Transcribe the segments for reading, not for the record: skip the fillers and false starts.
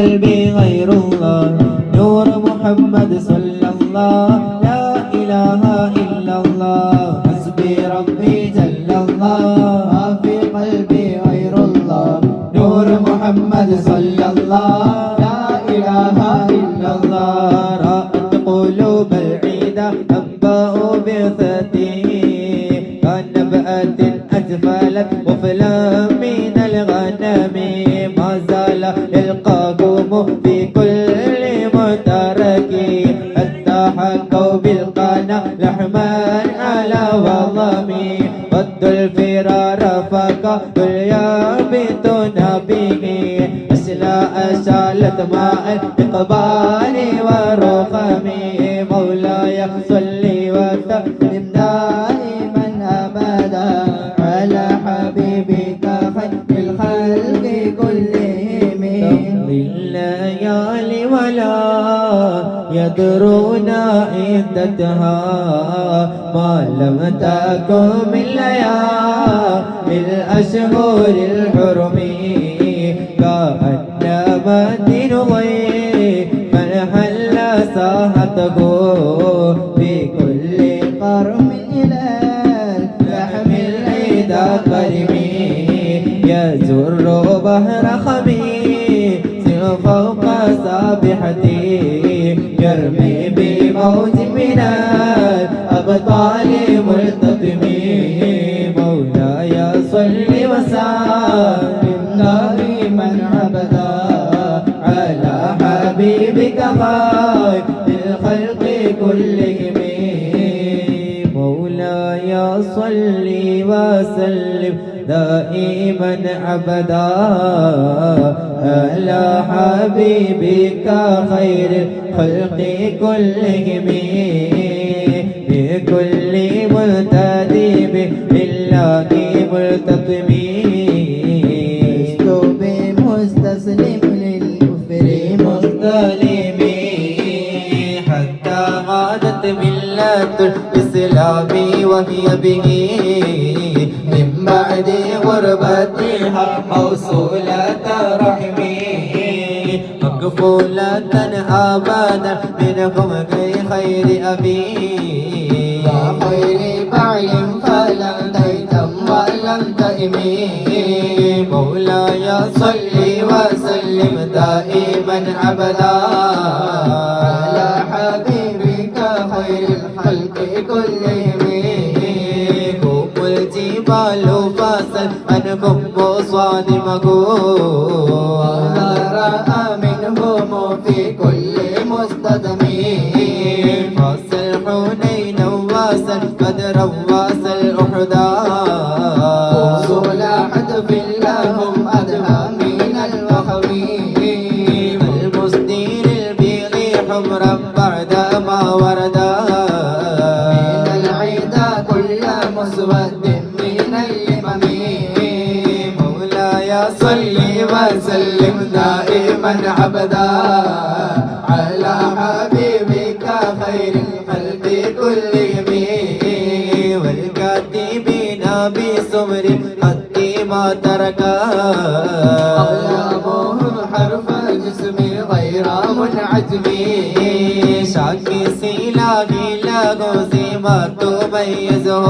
قلبي غير الله نور محمد صلى الله لا إله إلا الله حسبي ربي جل الله ما في قلبي غير الله نور محمد صلى الله لا إله إلا الله رأت قلوب العيدة أنباء بعثته كنبأة أجفلت وفلا من الغنم ما زال يلقاكم في كل مترك حتى حكوا بالقنا لحما على وظمي ود الفرار فقالوا يربطون به أشلاء شالت ماء الإقبال والرخم مولاي صل وسلم دائما أبدا على حبيبك خير الخلق كلهم تمضي الليالي ولا يدرون عدتها ما لم تكن من ليالي الأشهر الحرم كأنما الدين ضيف من حل ساحته في كل قرم إلى لحم العيد كريم يجر بحر خميس فوق سابحته يرمي بموج من الأبطال ملتطم مولاي صل وسلم دائما أبدا على حبيبك خير الخلق كلهم مولاي صل وسلم دائما أبدا على حبيبك خير الخلق كلهم بكل ملتدب لله ملتطم لست بمستسلم للكفر مستلم حتى غادت ملة الإسلام وهي به من بعد غربتها موصولة رحمي مقفولة أبدا منكم خير أبي يا خير بعل فلم تيتم ولم تئمي مولاي صل وسلم دائما أبدا على حبيبك خير الخلق كلهم الجبال فاسل عنكم مصادمكم وما رأى منهم في كل مستدم فاسل حنين واسل بدرا واسل أحدا وصول حتف لهم أدهى من الوخم المسدين البيض حمرا بعد ما وردا من العيدا كل مسود من اليمم مولاي صل وسلم دائما أبدا على حبيبك خير الخلق كلهم والكاتبين بسمر حتى ما تركا أغلبهم حرف الجسم غير منعجم شاكي سيلاقي لاغو سيما تميزه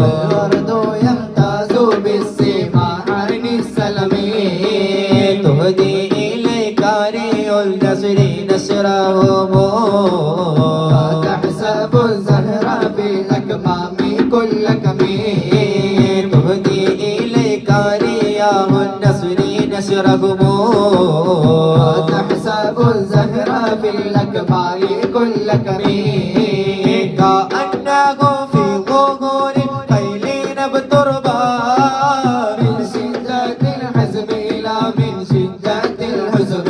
الورد يمتاز بالسيما عن السلم تهدي إليك ريح النسر نشرهم فتحسب الزهر في الأكمام كل كمين تهدي إليك رياح النسر نشرهم فتحسب الزهر في الأكمام كل كمين كأنه في ظهور خيلين بتربى من شدة الحزم إلى من شدة الحزم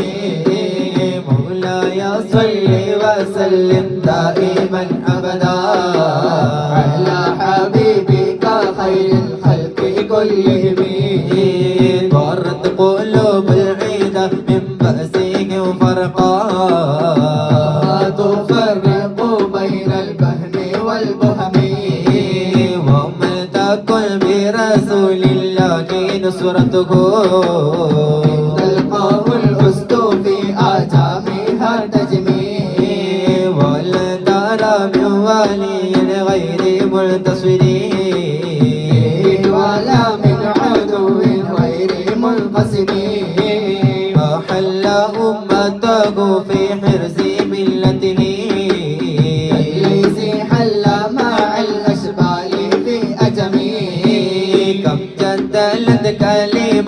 مولاي صل وسلم دائما أبدا على حبيبك خير الخلق كلهم ضرت قلوب العيدة من بأسه فرقا تفرق بين البهن والبهم ومن تكن برسول الله نصرته تلقاه الحسن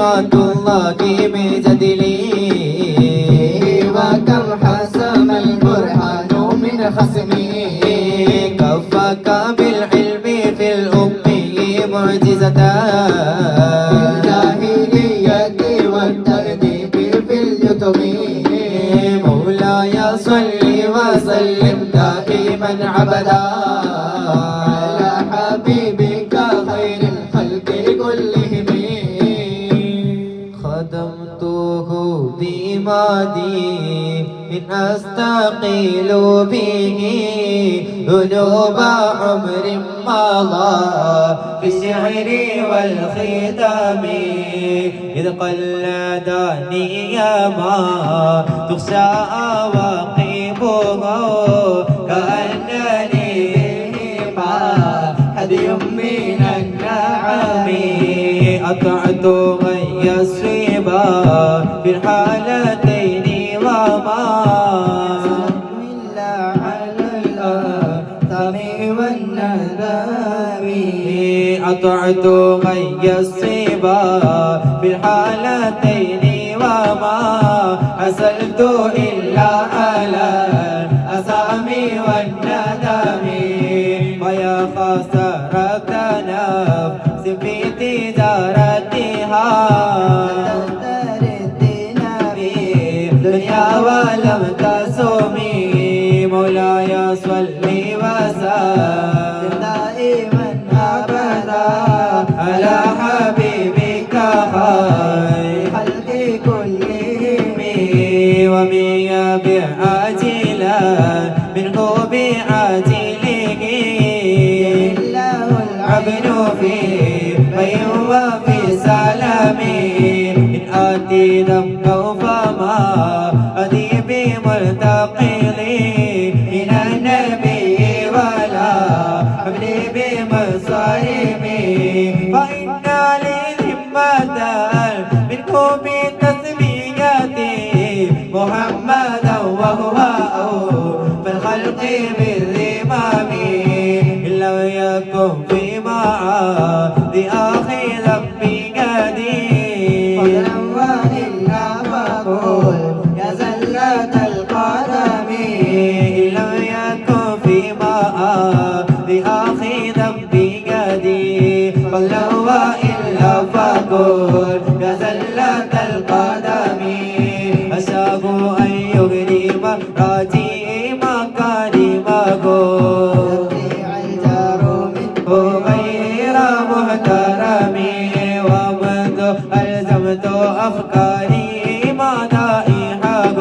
كلمات الله من جدلي وكم حسم البرهان من خصمي كفاك بالعلم في الأمي معجزة الجاهلية والتأديب في اليتم مولاي صل وسلم دائما عبدا على حبيبك خير الخلق كلهم خدمته بمادي إن أستقيل به ذنوب عمر مضى في الشعر والختام إذ قلدني ما تخشى عواقبه كأنني ما هدي من النعم أطعت غي الصبا في الحالتين وما إلا على الآثام والندم أطعت غي الصبا في الحالتين وما حصلت إلا على الآثام والندم ويا خسارة نفس في تجارتها دنيا ولم تسومي مولاي صل وسلم دائما أبدا على حبيبك خير خلق كلهم ومن بعاجلا منه بعاجله الله العبد في خير وفي سلام إن آتي ذنبا فما أتي بملتقلي من النبي ولا حبلي بمصارمي فإن لي ذمة منه بتسميتي محمدا وهو أوفى الخلق بالذمام إن لم يكن في معاذ أخي ذنبي قدير وإلا فقل يا زلة القدم إن لم يكن في معاذ أخي ذنبي قدير وإلا فقل يا زلة القدم أشاء أن يغرم راجي مكارمه غير محترم ومنذ ألزمت أفكاري مدائحه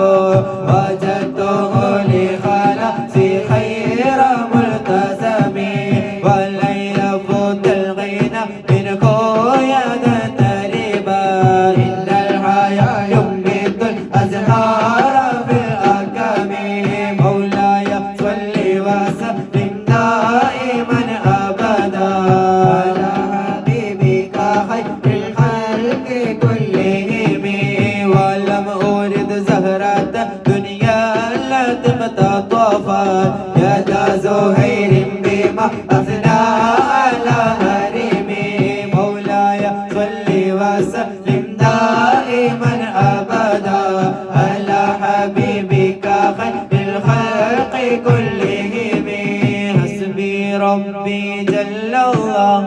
وجدته لخلاصي خير ملتزم والليل فوت الغنى منه يدا تربا إن الحياة ينبت الأزهار في الأكم مولاي صل وسلم دائما أبدا على حبيبك خير الخلق كلهم ولم أرد زهرة دنيا التي تطفت يد زهير بما أثنى على هرمي مولاي صل وسلم دائما أبدا على حبيبك خير الخلق كلهم حسبي ربي جل الله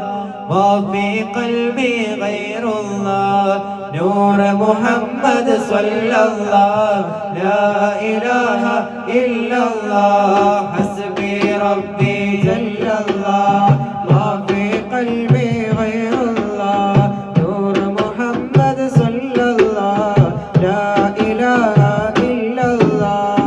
ما في قلبي غير الله نور محمد صلى الله لا إله إلا الله حسبي ربي جل الله ما في قلبي غير الله نور محمد صلى الله لا إله إلا الله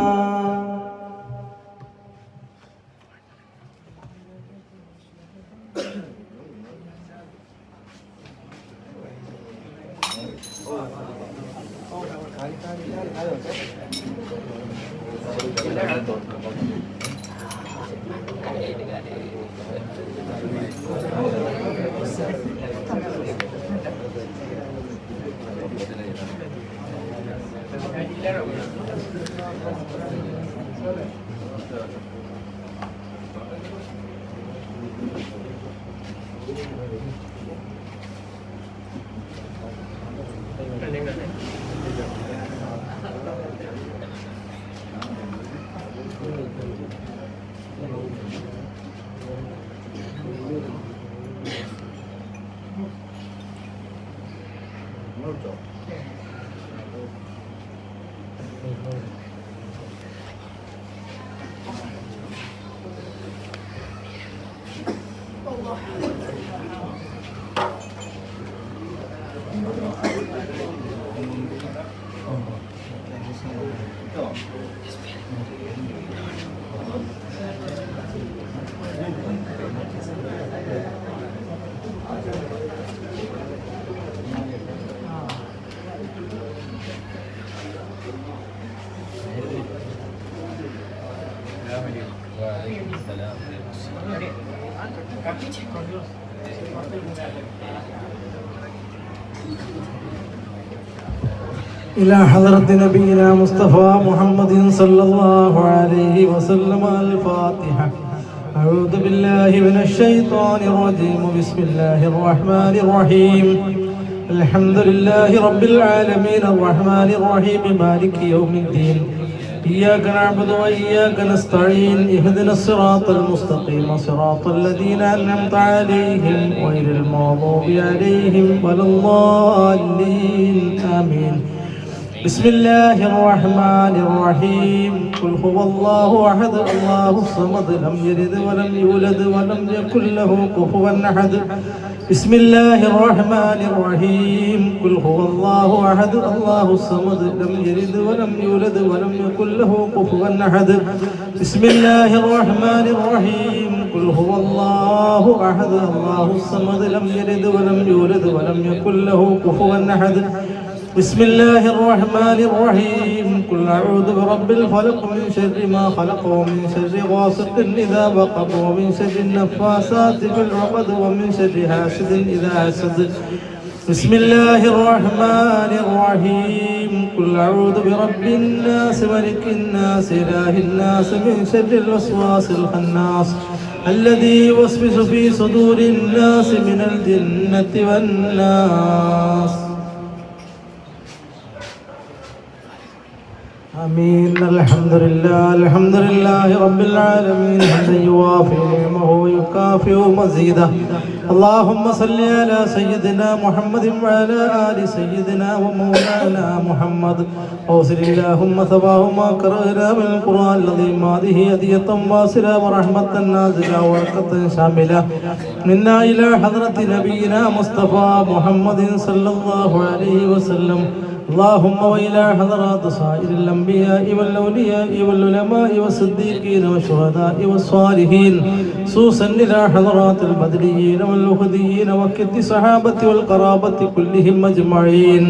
إلى حضرة نبينا مصطفى محمد صلى الله عليه وسلم الفاتحة. أعوذ بالله من الشيطان الرجيم. بسم الله الرحمن الرحيم. الحمد لله رب العالمين الرحمن الرحيم مالك يوم الدين. إياك نعبد وإياك نستعين. اهدنا الصراط المستقيم صراط الذين أنعمت عليهم غير المغضوب عليهم ولا الضالين آمين. بسم الله الرحمن الرحيم. قل هو الله أحد الله الصمد لم يلد ولم يولد ولم يكن له كفوا أحد. بسم الله الرحمن الرحيم. قل هو الله أحد الله الصمد لم يلد ولم يولد ولم يكن له كفوا أحد. بسم الله الرحمن الرحيم. قل هو الله أحد الله الصمد لم يلد ولم يولد ولم يكن له كفوا أحد. بسم الله الرحمن الرحيم. قل أعوذ برب الفلق من شر ما خلق ومن شر غاسق إذا وقب ومن شر النفاثات في العقد ومن شر حاسد إذا حسد. بسم الله الرحمن الرحيم. قل أعوذ برب الناس ملك الناس إله الناس من شر الوسواس الخناس الذي يوسوس في صدور الناس من الجنة والناس. آمين. الحمد لله رب العالمين حمدا يوافي نعمه ويكافئ مزيده. اللهم صل على سيدنا محمد وعلى آل سيدنا ومولانا محمد. أوصل اللهم ثواب ما قرأنا من القرآن العظيم هذه هدية واصلة ورحمة نازلة وبركة شاملة منا إلى حضرة نبينا مصطفى محمد صلى الله عليه وسلم. اللهم وإلى حضرات سائر الأنبياء والأولياء والعلماء والصديقين والشهداء والصالحين خصوصا إلى حضرات البدريين والوهديين وكد الصحابة والقرابة كلهم أجمعين.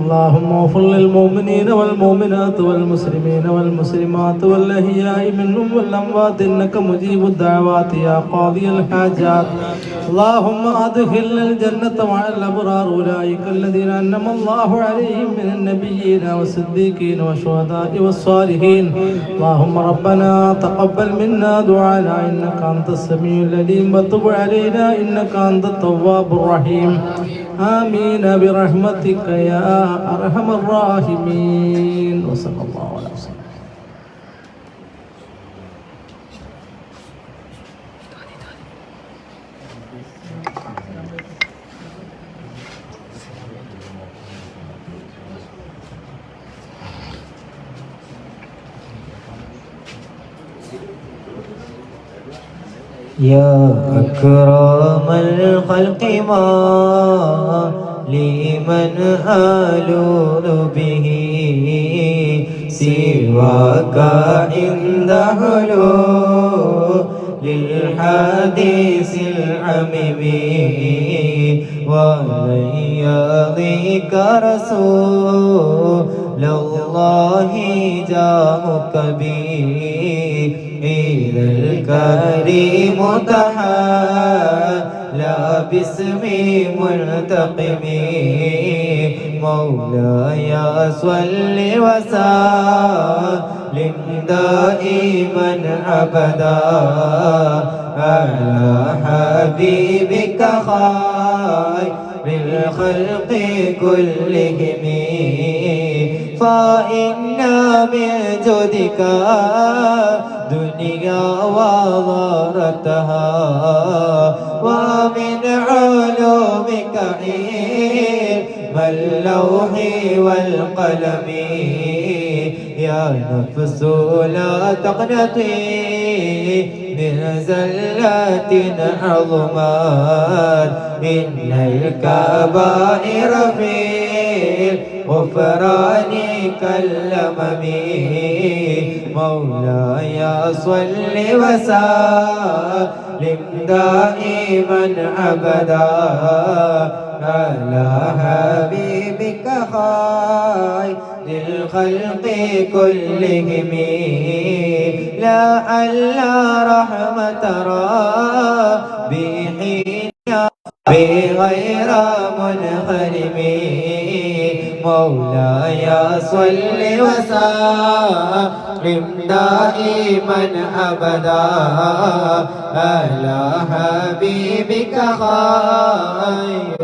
اللهم اغفر للمؤمنين والمؤمنات والمسلمين والمسلمات والأحياء منهم والأموات إنك مجيب الدعوات يا قاضي الحاجات. اللهم أدخلنا الجنة مع الأبرار أولئك الذين أنعم الله عليهم من النبيين والصديقين والشهداء والصالحين. اللهم ربنا تقبل منا دعانا إنك أنت السميع العليم وتب علينا إنك أنت التواب الرحيم. آمين برحمتك يا أرحم الراحمين. وصلى الله عليه وسلم. يا أكرم الخلق ما لمن آلوذ به سواك عند حلول للحديث العميم ولن يضيق رسول الله جاءك به إذا الكريم تحالى باسم منتقم مولاي صل وسلم دائما أبدا على حبيبك خير الخلق كلهم فإن من جودك دنيا وضارتها ومن علومك علم اللوح والقلم يا نفس لا تقنطي من زلات عظمات إن الكبائر في الغفران كالأمم مولاي صل وسلم دائما أبدا على حبيبك خير للخلق كلهم لعل رحمة ربي حين بغير منخرم مولاي صل وسلم دائما أبدا على حبيبك خير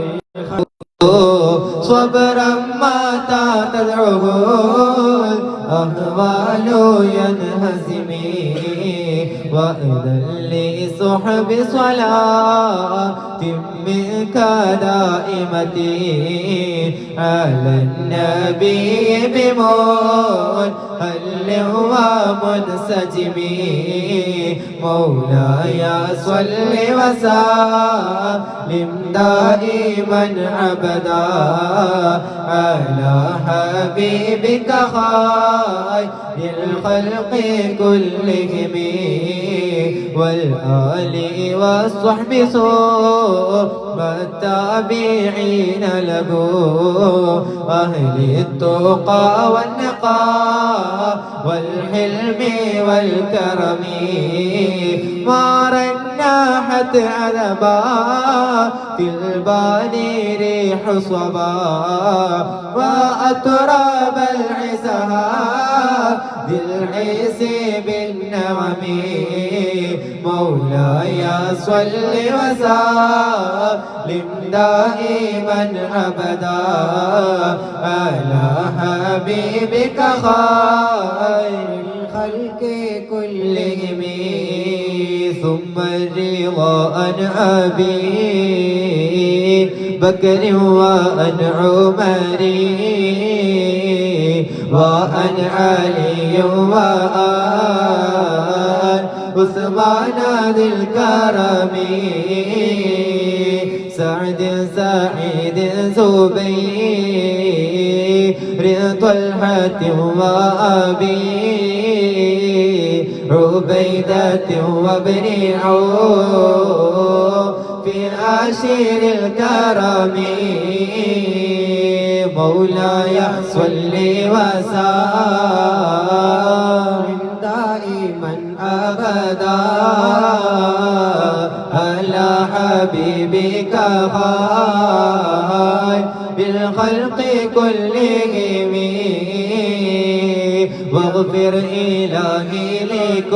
صبرا متى تدعوه الأهوال ينهزمي وإذا لصحب صلاة منك دائمتي على النبي بمنهل ومنسجم مولاي صل وسلم دائما أبدا على حبيبك خير الخلق كلهم والآل والصحب ثم التابعين له أهل التقى والنقاء والحلم والكرم ما رنحت عذبا في البال ريح صبا وأتراب العسها بالعيس بالنعم مولاي صل وسلم دائما أبدا على حبيبك خير الخلق كلهم ثم الرضا عن أبي بكر وعن عمر وعن علي وعن عثمان ذي الكرم سعد سعيد زبير طلحة وأبي عبيدة وابن عوف في عشير الكرم مولاي صل وسلم دائما أبدا على حبيبك خير بالخلق كلهم واغفر إلهي لكل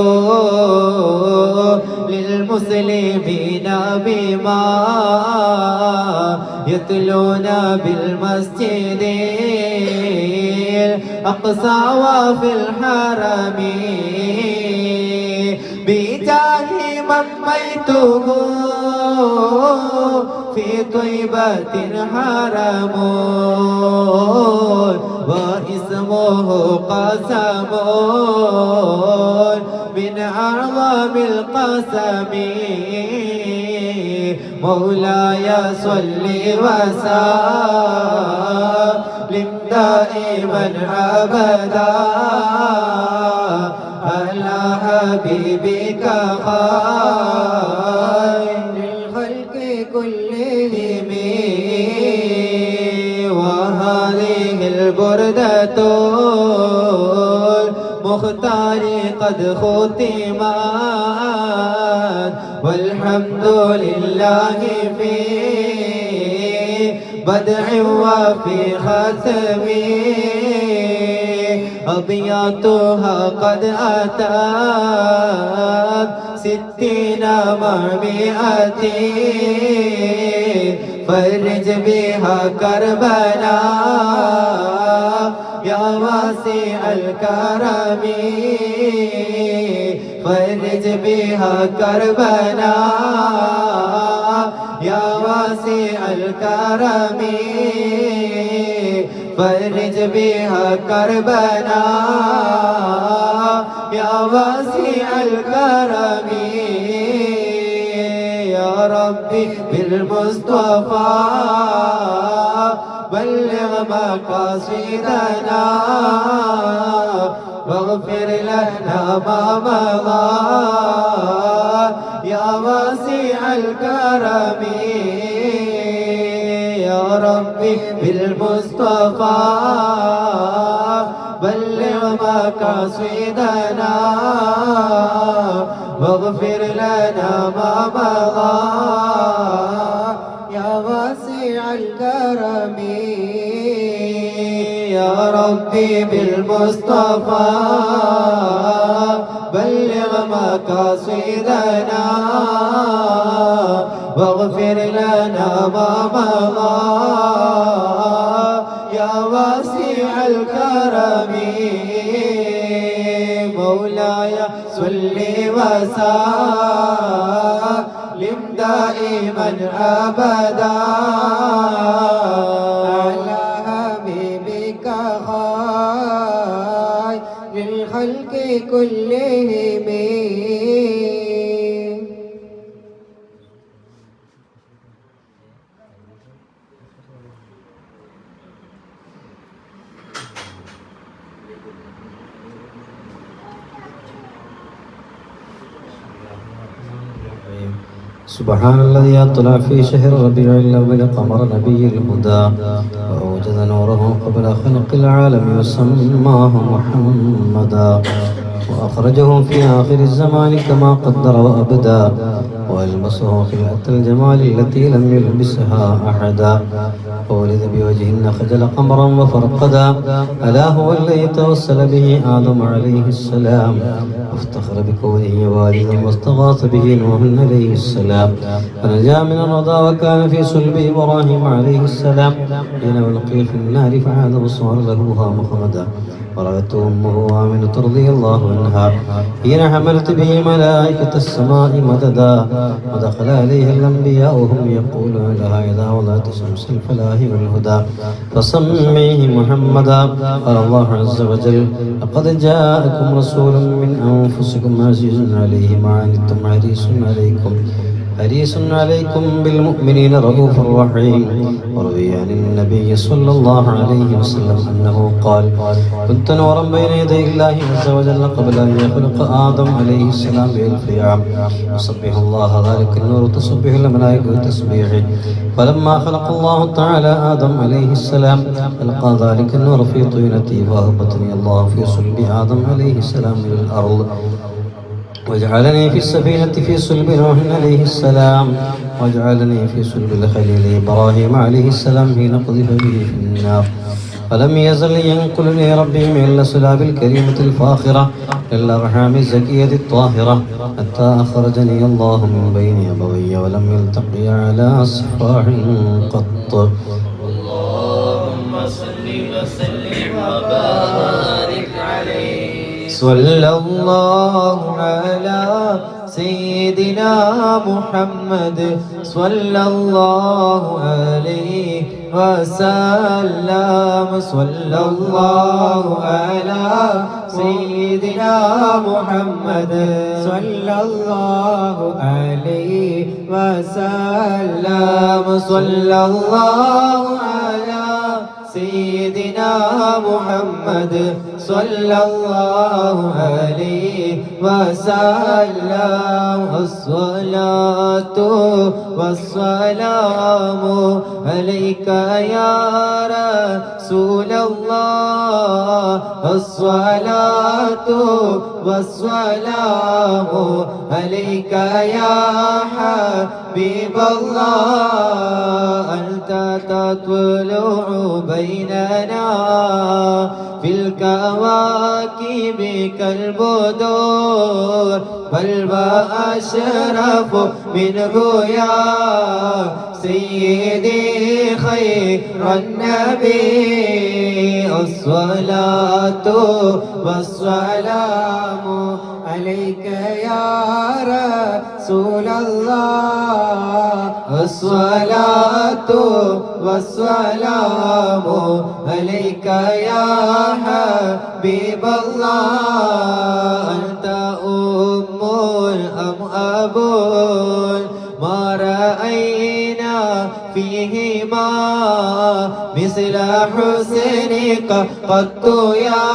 للمسلمين بما يتلون بالمسجد الأقصى وفي الحرم بجاه من ميته في طيبة حرم واسمه قسم من أعظم القسم مولاي صل وسلم دائما أبدا على حبيبك خير الخلق كلهم وهذه البردة المختار قد ختمت والحمد لله في بدع وفي ختم أبياتها قد أتت 60 مع 100 فرج بها كربنا يا واسع الكرم فرج بها كربنا يا واسع الكرم فرج بها كربنا يا واسع الكرم يا ربي بالمصطفى بلغ مقاصدنا واغفر لنا ما مضى يا واسع الكرم يا ربي بالمصطفى بلغ مقاصدنا واغفر لنا ما مضى يا واسع الكرم يا ربي بالمصطفى بلغ مقاصدنا واغفر لنا ما مضى يا واسع الكرم مولاي صل وسلم دائما ابدا على حبيبك خير الخلق كلهم سبحان الذي أطلع في شهر ربيع الأول قمر نبي الهدى وأوجد نوره قبل خلق العالم وسماه محمدا وأخرجه في آخر الزمان كما قدر وأبدى وألبسه خلعة الجمال التي لم يلبسها أحدا وولد بوجه خجل قمرا وفرقدا ألا هو الذي توسل به آدم عليه السلام وافتخر بكونه والدا واستغاث به نوح عليه السلام فنجا من الرضا وكان في صلب إبراهيم عليه السلام حين ألقي في النار فعاد وصار له مخمدا ورأته أمه آمنة رضي الله عنها حين حملت به ملائكة السماء مددا ودخل عليها الأنبياء وهم يقولون لها إذا وضعت شمس الفلاح والهدى فسميه محمدا قال الله عز وجل لقد جاءكم رسول من أنفسكم عزيز عليه ما عنتم حريص عليكم بالمؤمنين رؤوف رحيم وروي عن النبي صلى الله عليه وسلم أنه قال كنت نورا بين يدي الله عز وجل قبل أن يخلق آدم عليه السلام بألف عام يسبح الله ذلك النور تسبح الملائكة تسبيحه فلما خلق الله تعالى آدم عليه السلام ألقى ذلك النور في طينته فأهبطني الله في صلب آدم عليه السلام إلى الأرض واجعلني في السفينة في صلب نوح عليه السلام واجعلني في صلب الخليل إبراهيم عليه السلام حين قذف به في النار فلم يزل ينقلني ربي من الأصلاب الكريمة الفاخرة إلى الأرحام الزكية الطاهرة حتى أخرجني الله من بين أبوي ولم يلتقي على صفاح قط اللهم صل وسلم وبارك عليه صلى الله على سيدنا محمد صلى الله عليه وسلم صلى الله على سيدنا محمد صلى الله عليه وسلم صلى الله على سيدنا محمد صلى الله عليه وسلم الصلاة والسلام عليك يا رسول الله الصلاة والسلام عليك يا حبيب الله أنت تطلع بيننا في الكواكب كالبدور بل وأشرف منه يا سيدي خير النبي الصلاة والسلام عليك يا رسول الله الصلاة والسلام عليك يا حبيب الله أنت أم أم أبو ما رأينا فيهما مثل حسنك قط يا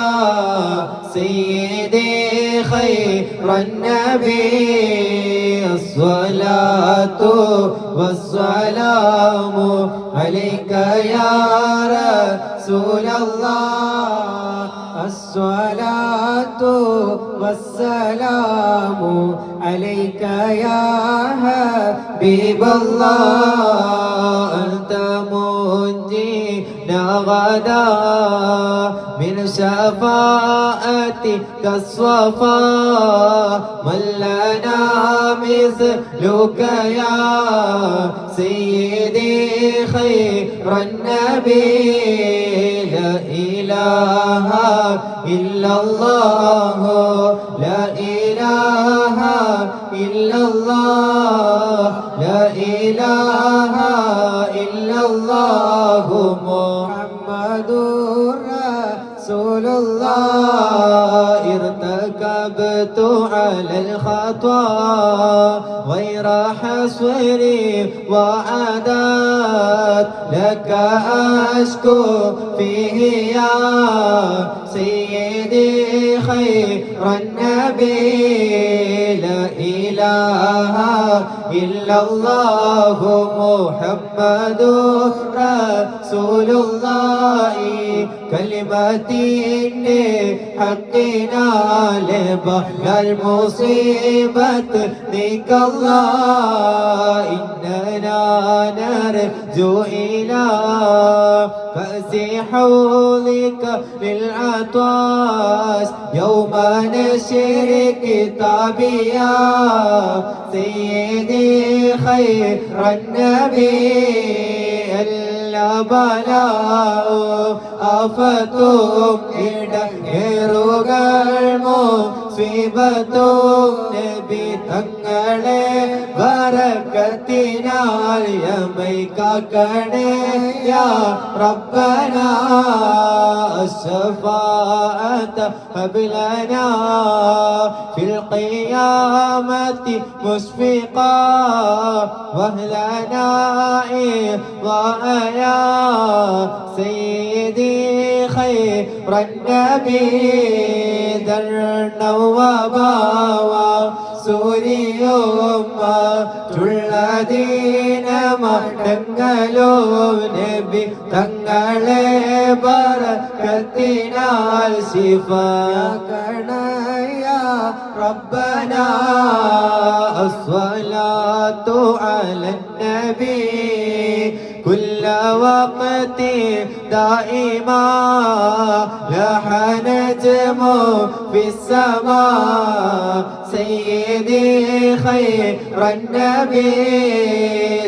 سيدي خير النبي الصلاة والسلام عليك يا رسول الله الصلاة والسلام عليك يا حبيب الله أنت منجينا غدا من شفاعتك الصفا من لنا مثلك يا سيدي خير النبي لا إله إلا الله لا إله إلا الله لا إله إلا الله محمد رسول الله ارتكبت على الخطا غير حصري وعدات لك أشكو فيه يا سيدي خير النبي لا إله إلا الله محمد رسول الله كلمتي حقنا لبهل المصيبة ذيك الله إننا نرجو إلى فأس حوضك للعطاس يوم نشر كتابي يا سيدي خير النبي ബലാ ആഫത്തും ഇടങ്ങേറുകൾ മുസീബത്തും നബി തങ്ങളെ ബറക്കത്തിനാൽ യമൈ കാക്കണേ യാ റബ്ബനാ الشفاعة هب لنا في القيامة مشفقا واهلنا إضاء يا سيدي خير النبي درنا وباوا സൂര്യവും മടങ്ങലോ നബി തങ്ങളെ ബറക്കത്തിനാൽ ശിഫാക്കണയ റബ്ബനാ അസ്സലാത്തു അലൻ നബി كل وقت دائما لاح نجم في السماء سيدي خير النبي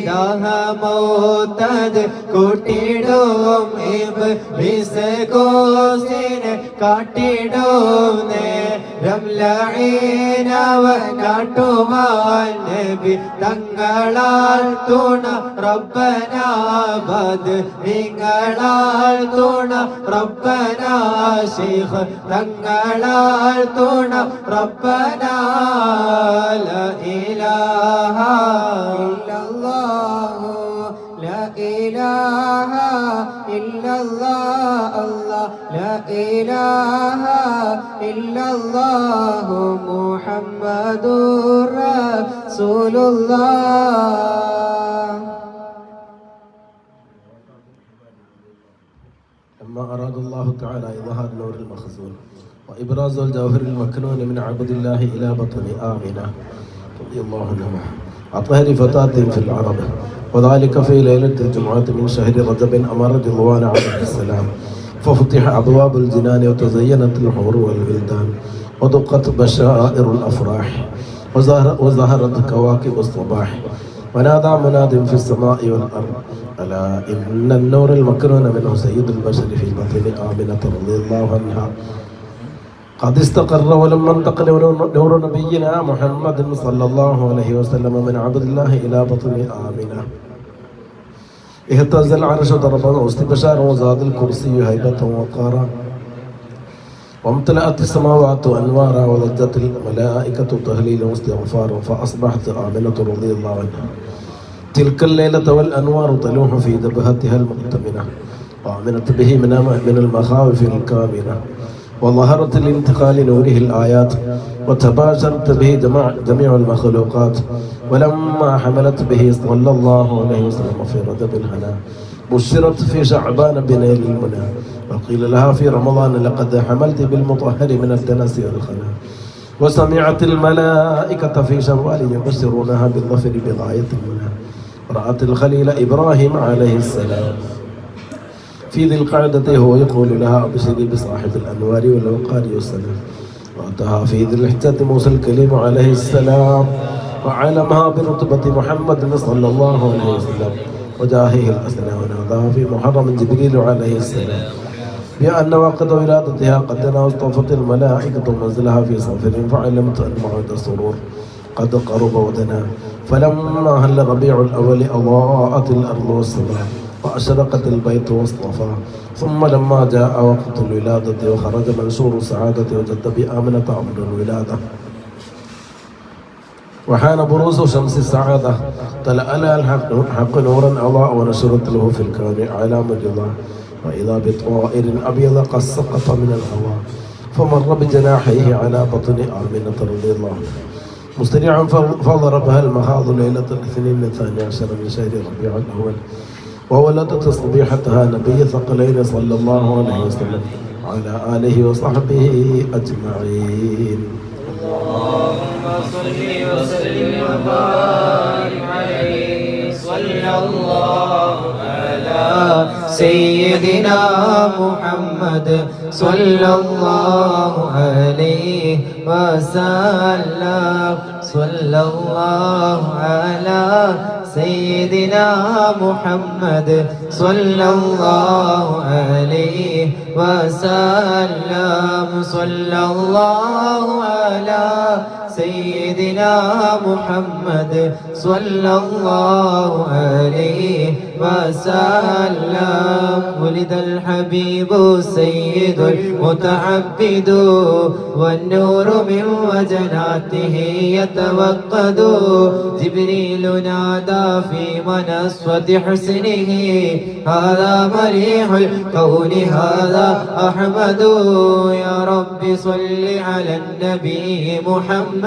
داها موتد കൂട്ടിടും ഇബ്ലീസ് കോസിനെ കാട്ടിടും നേരം ലഈനവൻ കാട്ടുവാൻ നബി തങ്ങളാൽ തുണ റബ്ബനാ ബദ്രീങ്ങളാൽ തുണ റബ്ബനാ ശൈഖ് തങ്ങളാൽ തുണ റബ്ബനാ ലാ ഇലാഹ ഇല്ലല്ലാഹു لا إله إلا الله الله لا إله إلا الله محمد رسول الله. لما أراد الله تعالى إظهار نور المخزون وإبراز الجوهر المكنون من عبد الله إلى بطن آمنة رضي الله عنها أطهر فتاة في العرب وذلك في ليلة الجمعة من شهر رجب أمر رضوان عليه السلام ففتح أبواب الجنان وتزينت الحور والولدان ودقت بشائر الأفراح وظهرت كواكب الصباح ونادى مناد في السماء والأرض ألا إن النور المكنون منه سيد البشر في بطن آمنة رضي الله عنها قد استقر ولما انتقل نور نبينا محمد صلى الله عليه وسلم من عبد الله إلى بطن آمنة اهتز العرش ضربا واستبشارا وزاد الكرسي هيبة وقارا وامتلأت السماوات أنوارا وضجت الملائكة تهليلا واستغفارا فأصبحت آمنة رضي الله عنها تلك الليلة والأنوار تلوح في جبهتها المؤتمنة وآمنت به من المخاوف الكامنة وظهرت لانتقال نوره الآيات وتباشرت به جميع المخلوقات ولما حملت به صلى الله عليه وسلم في رجب الهنا بشرت في شعبان بنيل المنى وقيل لها في رمضان لقد حملت بالمطهر من الدنس والخنا وسمعت الملائكة في شوال يبشرونها بالظفر بغاية المنى رأت الخليل إبراهيم عليه السلام في ذي القعدة هو يقول لها أبشري بصاحب الأنوار والأوقار والسلام وأتاها في ذي الحجة موسى الكليم عليه السلام وعلمها برتبة محمد صلى الله عليه وسلم وجاهه الأسنى وناداها في محرم جبريل عليه السلام بأن وقت ولادتها قد اصطفت الملائكة منزلها في صفر فعلمت أن موعد السرور قد قرب ودنا فلما هل ربيع الأول أضاءت الأرض والسماء وأشرقت البيت واصطفى ثم لما جاء وقت الولادة وخرج منشور السعادة وجد بآمنة أمر الولادة وحان بروز شمس السعادة تلألأ الحق نورا أضاء ونشرت له في الكون أعلام الرضا وإذا بطائر أبيض قد سقط من الهواء فمر بجناحيه على بطن آمنة رضي الله عنها مستريعا فضربها المخاض ليلة الاثنين 12 من شهر ربيع الأول وولدت صبيحتها نبي ثقلين صلى الله عليه وسلم وعلى آله وصحبه أجمعين. اللهم صل وسلم وبارك عليه صلى الله على سيدنا محمد صلى الله عليه وسلم صلى الله على سيدنا محمد صلى الله عليه وسلم صلى الله على سيدنا محمد صلى الله عليه وسلم ولد الحبيب السيد المتعبد والنور من وجناته يتوقد جبريل نادى في منصة حسنه هذا مليح الكون هذا أحمد يا رب صل على النبي محمد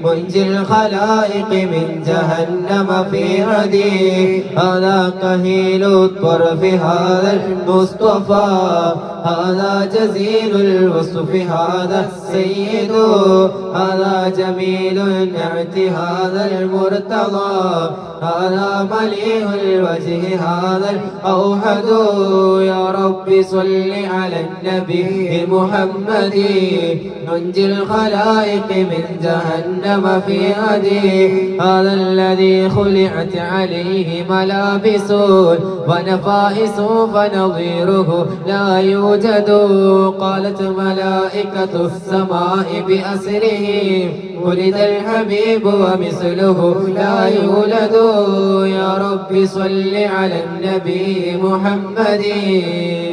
منجي الخلائق من جهنم في عدي هذا كهيل الطرف هذا المصطفى هذا جزيل الوصف هذا السيد هذا جميل النعت هذا المرتضى هذا مليح الوجه هذا الأوحد يا رب صل على النبي محمد ننجي الخلائق من جهنم في عدي هذا الذي خلعت عليه ملابس ونفائس فنظيره لا يوجد قالت ملائكة السماء بأسره ولد الحبيب ومثله لا يولد يا رب صل على النبي محمد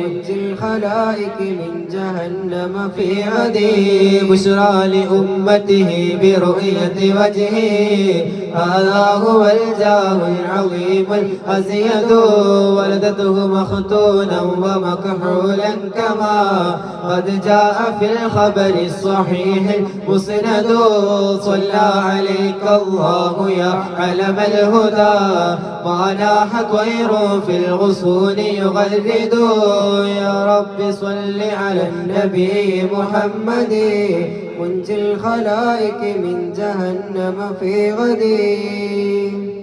منجي الخلائق من جهنم في عدي بشرى لأمته برؤية وجهه هذا هو الجاه العظيم الأزيد ولدته مختونا ومكحولا كما قد جاء في الخبر الصحيح المسند صلى عليك الله يا علم الهدى ما ناح طير في الغصون يغرد يا رب صل على النبي محمد منجي الخلائق من جهنم في غدي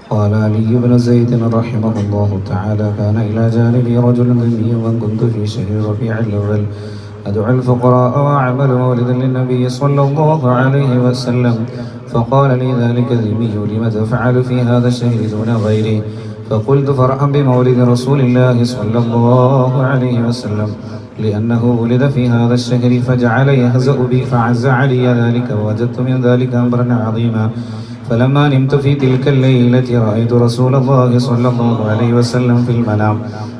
قال علي بن زيد رحمه الله تعالى كان إلى جانبي رجل ذمي وكنت في شهر ربيع الأول أدعو الفقراء وأعمل مولدا للنبي صلى الله عليه وسلم فقال لي ذلك ذمي لم تفعل في هذا الشهر دون غيري فقلت فرحا بمولد رسول الله صلى الله عليه وسلم لأنه ولد في هذا الشهر فجعل يهزأ بي فعز علي ذلك ووجدت من ذلك أمرا عظيما فلما نمت في تلك الليلة رأيت رسول الله صلى الله عليه وسلم في المنام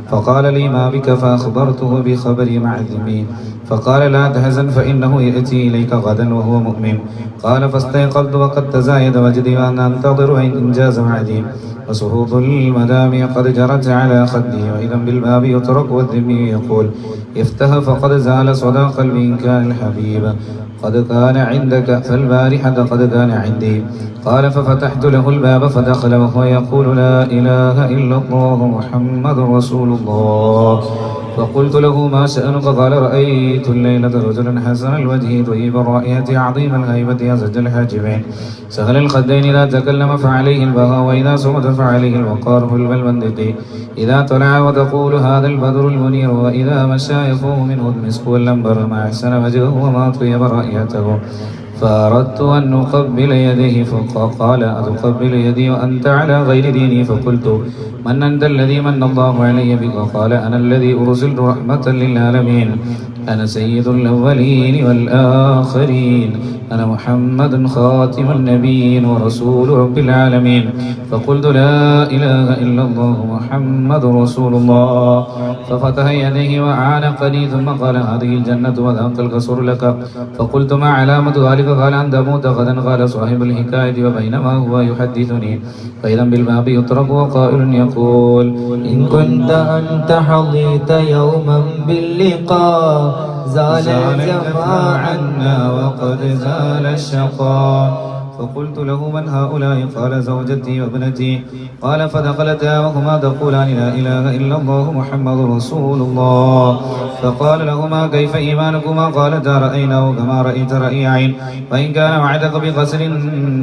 فقال لي ما بك فأخبرته بخبري مع الذمي فقال لا تحزن فإنه يأتي إليك غدا وهو مؤمن قال فاستيقظت وقد تزايد وجدي وأنا أنتظر إنجاز وعدي وسهوط المدامع قد جرت على خدي وإذا بالباب يطرق والذمي يقول افتح فقد زال صدى قلبي إن كان الحبيب قد كان عندك فالبارحة قد كان عندي قال ففتحت له الباب فدخل وهو يقول لا إله إلا الله محمد رسول الله فقلت له ما شأنك قال رأيت الليلة رجلا حسن الوجه طيب الرائحة عظيم الهيبة أزج الحاجبين سهل الخدين إذا تكلم فعليه البهاء وإذا صمت فعليه الوقار حلم المندق إذا طلع وتقول هذا البدر المنير وإذا مشى يفوه منه المسك واللمبر ما أحسن وجهه وما طيب رائحته فأردت أن أقبل يديه فقال أتقبل يدي وأنت على غير ديني فقلت من أنت الذي من الله علي بك قال أنا الذي أرسلت رحمة للعالمين أنا سيد الأولين والآخرين أنا محمد خاتم النبيين ورسول رب العالمين فقلت لا إله إلا الله محمد رسول الله ففتح يديه وعانقني ثم قال هذه الجنة وذاك القصر لك فقلت ما علامة ذلك قال أن تموت غدا قال صاحب الحكاية وبينما هو يحدثني فإذا بالباب يطرق وقائل يقول إن كنت أنت حظيت يوما باللقاء زال الجفا عنا وقد زال الشقاء فقلت له من هؤلاء قال زوجتي وابنتي قال فدخلتا وهما تقولان لا إله إلا الله محمد رسول الله فقال لهما كيف إيمانكما قالتا رأيناه كما رأيت رأي عين وإن كان وعدك بقصر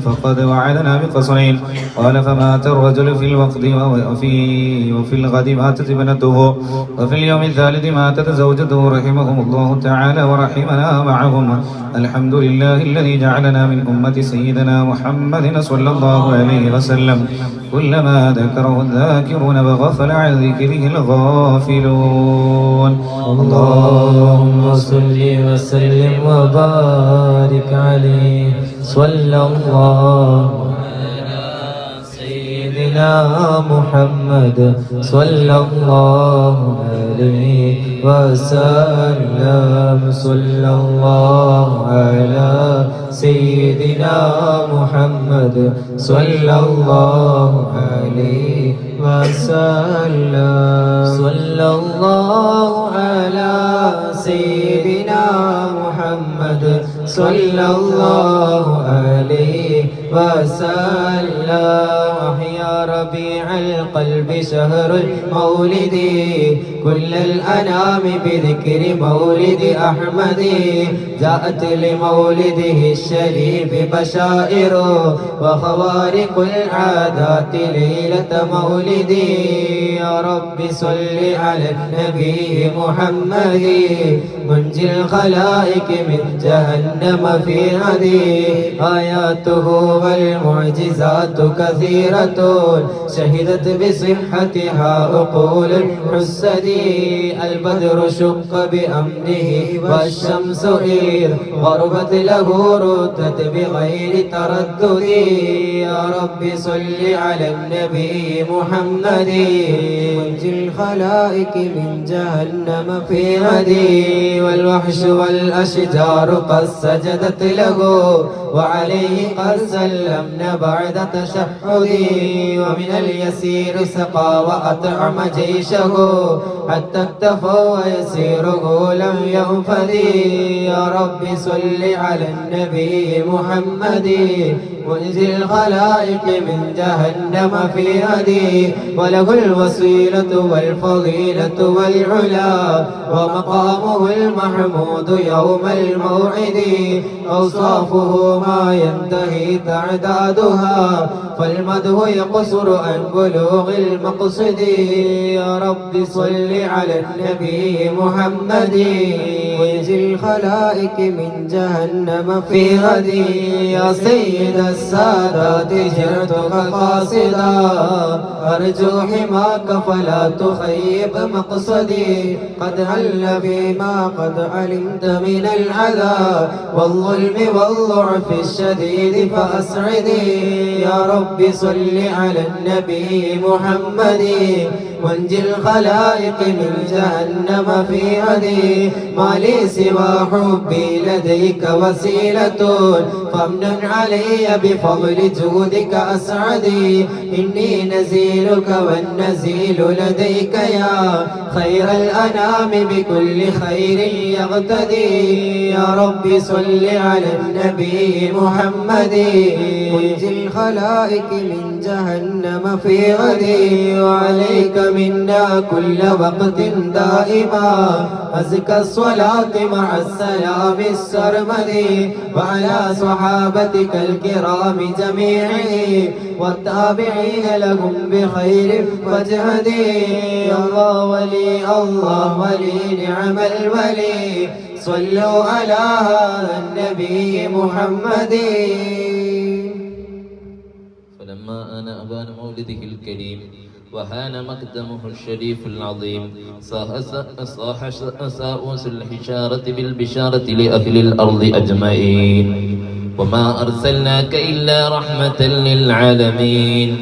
فقد وعدنا بقصرين قال فمات الرجل في الوقت وفي الغد ماتت ابنته وفي اليوم الثالث ماتت زوجته رحمهم الله تعالى ورحمنا معهم الحمد لله الذي جعلنا من أمة سيدنا محمد صلى الله عليه وسلم كلما ذكره الذاكرون وغفل عن ذكره الغافلون اللهم صل وسلم وبارك عليه صلى الله على سيدنا محمد صلى الله عليه وسلم صلى الله على سيدنا محمد صلى الله عليه وسلم صلى الله على سيدنا محمد صلى الله عليه وسلم يا ربيع القلب شهر المولد كل الأنام بذكر مولد أحمد جاءت لمولده الشريف بشائر وخوارق العادات ليلة مولدي يا رب صل على النبي محمد منجي الخلائق من جهنم في عدي آياته والمعجزات كثيرة شهدت بصحتها عقول الحسد البدر شق بأمره والشمس إذ غربت له ردت بغير تردد يا رب صل على النبي محمد منجي الخلائق من جهنم في عدي والوحش والأشجار قد سجدت له وعليه قد سلمنا بعد تشهدي ومن اليسير سقى وأطعم جيشه حتى اكتفوا ويسيره لم ينفدي يا رب صل على النبي محمد منزل الخلائق من جهنم في هدي وله الوسيلة والفضيلة والعلا ومقامه المحمود يوم الموعد أوصافه ما ينتهي تعدادها فالمدح وجهه يقصر عن بلوغ المقصد يا رب صل على النبي محمد وانجي الخلائق من جهنم في غدي يا سيد السادات جئتك قاصدا أرجو حماك فلا تخيب مقصدي قد هل فيما قد علمت من العذاب والظلم والضعف الشديد فأسعدي يا رب صل على النبي محمد وانجي الخلائق من جهنم في غدي ما لي سوى حبي لديك وسيلة فامنن علي بفضل جودك أسعدي إني نزيلك والنزيل لديك يا خير الأنام بكل خير يغتدي يا رب صل على النبي محمد وانجي الخلائق من جهنم في غدي وعليك منا كل وقت دائما أزكى الصلاة مع السلام السرمدي وعلى صحابتك الكرام جميعهم والتابعين لهم بخير فاجهدي الله ولي الله ولي نعم الولي صلوا على هذا النبي محمد. فلما آن أبان مولده الكريم وهان مقدمه الشريف العظيم صاح ساؤوس الحشارة بالبشارة لأهل الأرض أجمعين وما أرسلناك إلا رحمة للعالمين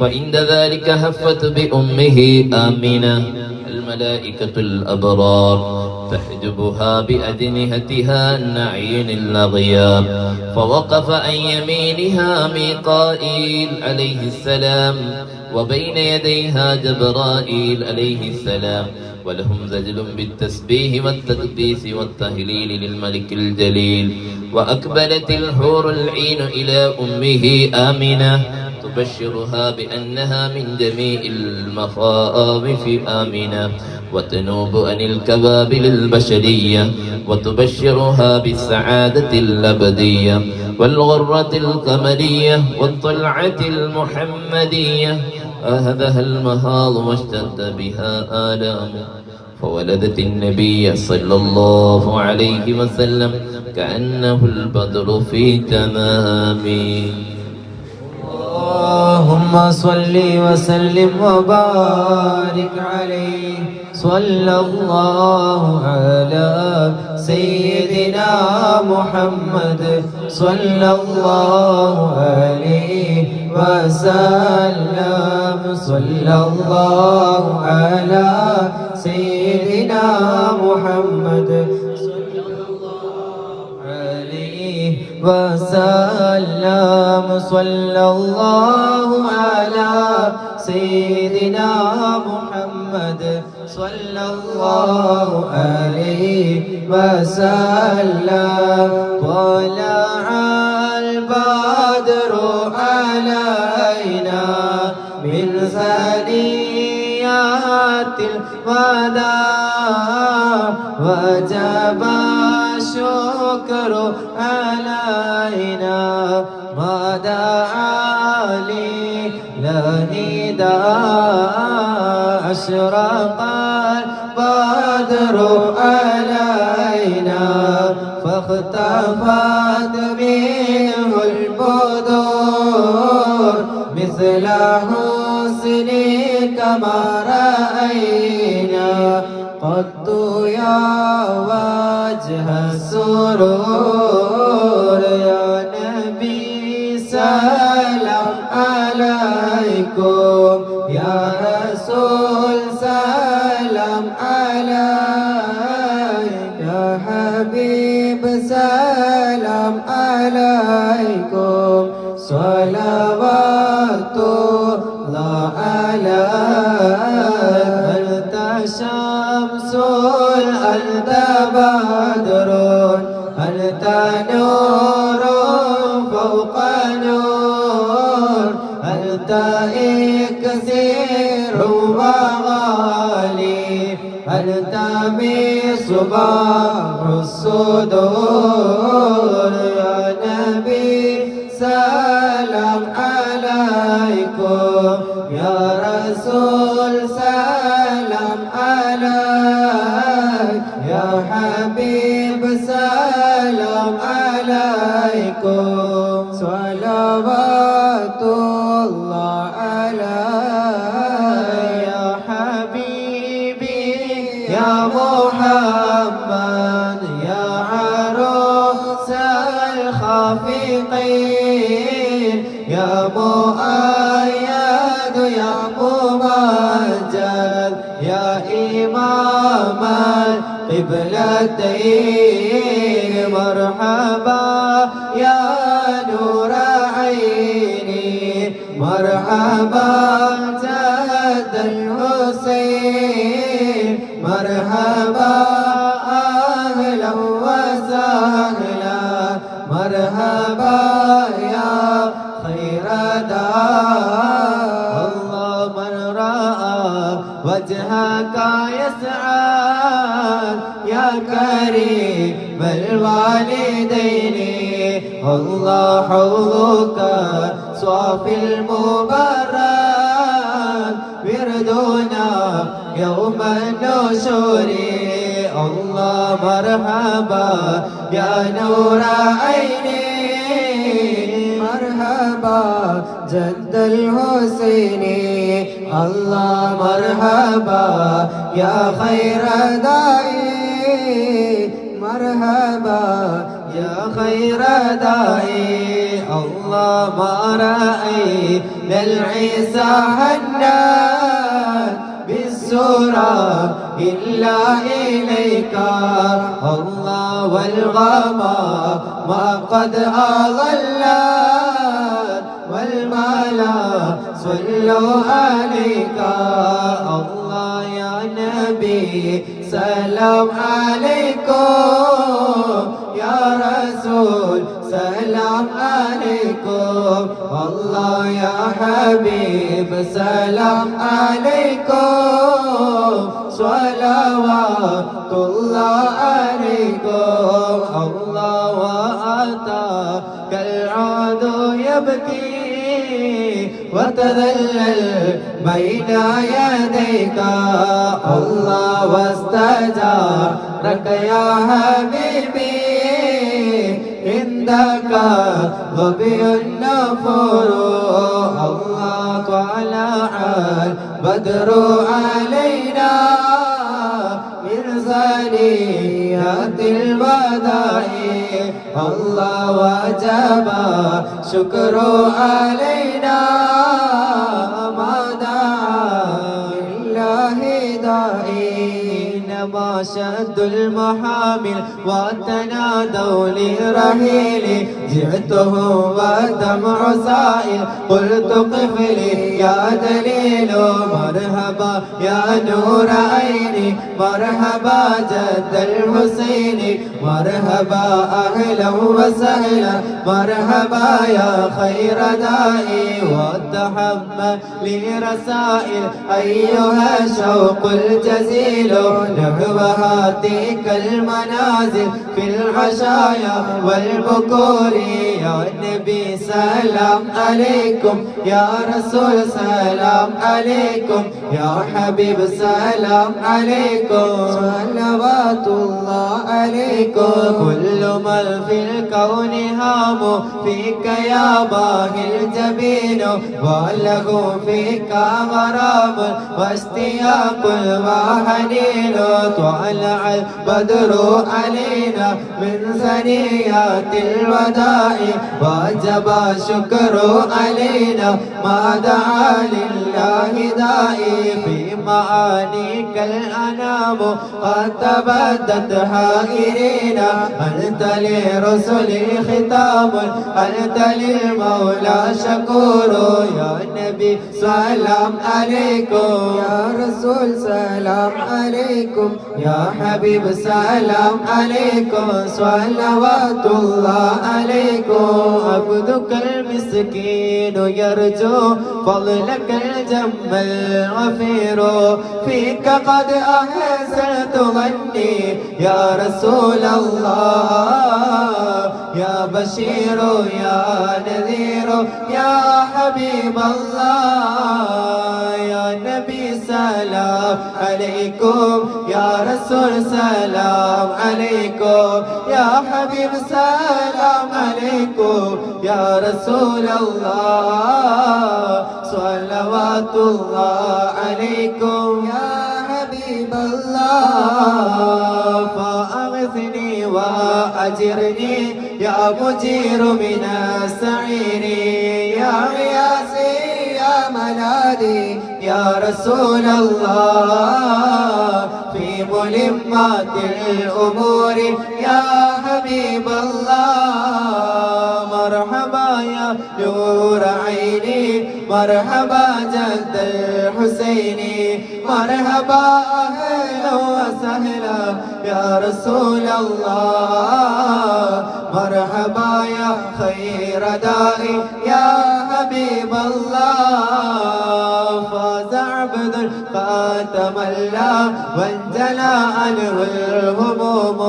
فعند ذلك هفت بأمه آمنة الملائكة الأبرار تحجبها بأجنحتها النعين الأغيار فوقف عن يمينها ميقائيل عليه السلام وبين يديها جبرائيل عليه السلام ولهم زجل بالتسبيح والتقديس والتهليل للملك الجليل وأقبلت الحور العين إلى أمه آمنة تبشرها بأنها من جميع المخاوف آمنة وتنوب عن الكبابل البشرية وتبشرها بالسعادة الأبدية والغرة القمرية والطلعة المحمدية أهدها المهاض واشتد بها آلام فولدت النبي صلى الله عليه وسلم كأنه البدر في تمامه. اللهم صل وسلم وبارك عليه صلى الله على سيدنا محمد صلى الله عليه وسلم صلى الله على سيدنا محمد وسلم صلى الله على سيدنا محمد صلى الله عليه وسلم طلع البدر علينا من ثنيات الوداع وجب الشكر علينا ما دعا لي لنداء أشرق البدر علينا فاختفت منه البدور مثل حسنك ما رأينا قد يا وجه السرور يا نبي سلام عليكم يا رسول سلام عليك يا حبيب سلام عليكم صلوات الله عليك أنت شمس أنت بدر أنت نور فوق نور أنت إكسير وغالي أنت مصباح الصدور يا نبي سلام عليكم لكم صلوات الله عليك يا حبيبي يا محمد يا عروس الخافقين يا مؤيد يا ممجد يا إمام القبلتين مرحبا يا نور عيني مرحبا جد الحسين مرحبا أهلا وسهلا مرحبا يا خير دار الله من رأى وجهك يسعد يا كريم الوالدين الله حوضك صافي المبارك وردنا يوم النشور الله مرحبا يا نور عيني مرحبا جد الحسين الله مرحبا يا خير داعي مرحبا يا خير داعي الله ما رأينا العيسى حنان بالسورة إلا إليك الله والغما ما قد أضلت والملا صلوا عليك الله يا نبي سلام عليكم يا رسول سلام عليكم الله يا حبيب سلام عليكم صلوات الله عليكم الله وأتاك العود يبكي وتذلل بين يديك الله واستجارك يا حبيبي عندك ظبي النفور الله طلع البدر علينا من ثنيات الوداع الله وجب شكر علينا ما دعا لله داعي إنما شد المحامل وتنادوا لرحيلي جئته ودمع سائل قلت قفلي يا دليل مرحبا يا نور عيني مرحبا جد الحسين مرحبا أهلا وسهلا مرحبا يا خير داعي وتحمل لي رسائل أيها الشوق الجزيل نحو هاتيك المنازل في العشايا والبكور يا نبي سلام عليكم يا رسول سلام عليكم يا حبيب سلام عليكم صلوات الله عليكم كل من في الكون هام فيك يا باهي الجبين وله فيك غرام واشتياق وحنين طلع البدر علينا من ثنيات الوداع وجب شكر علينا ما دعا لله داعي في معانيك الأنام قد تبدت حائرين أنت لرسل ختام أنت للمولى شكور يا نبي سلام عليكم يا رسول سلام عليكم يا حبيب سلام عليكم صلوات الله عليكم عبدك المسكين يرجو فضلك الجم الغفير فيك قد أحسنت ظني يا رسول الله يا بشير يا نذير يا حبيب الله يا نبي سلام عليكم يا رسول سلام عليكم يا حبيب سلام عليكم يا رسول الله صلوات الله عليكم يا حبيب الله فأغثني وأجرني يا مجير من السعير يا غياثي يا ملاذي يا رسول الله في ملمات الأمور يا حبيب الله مرحبا يا نور عيني مرحبا جد الحسين مرحبا أهلا وسهلا يا رسول الله مرحبا يا خير داعي يا حبيب الله فاز عبد قد تملى وانجلى عنه الهموم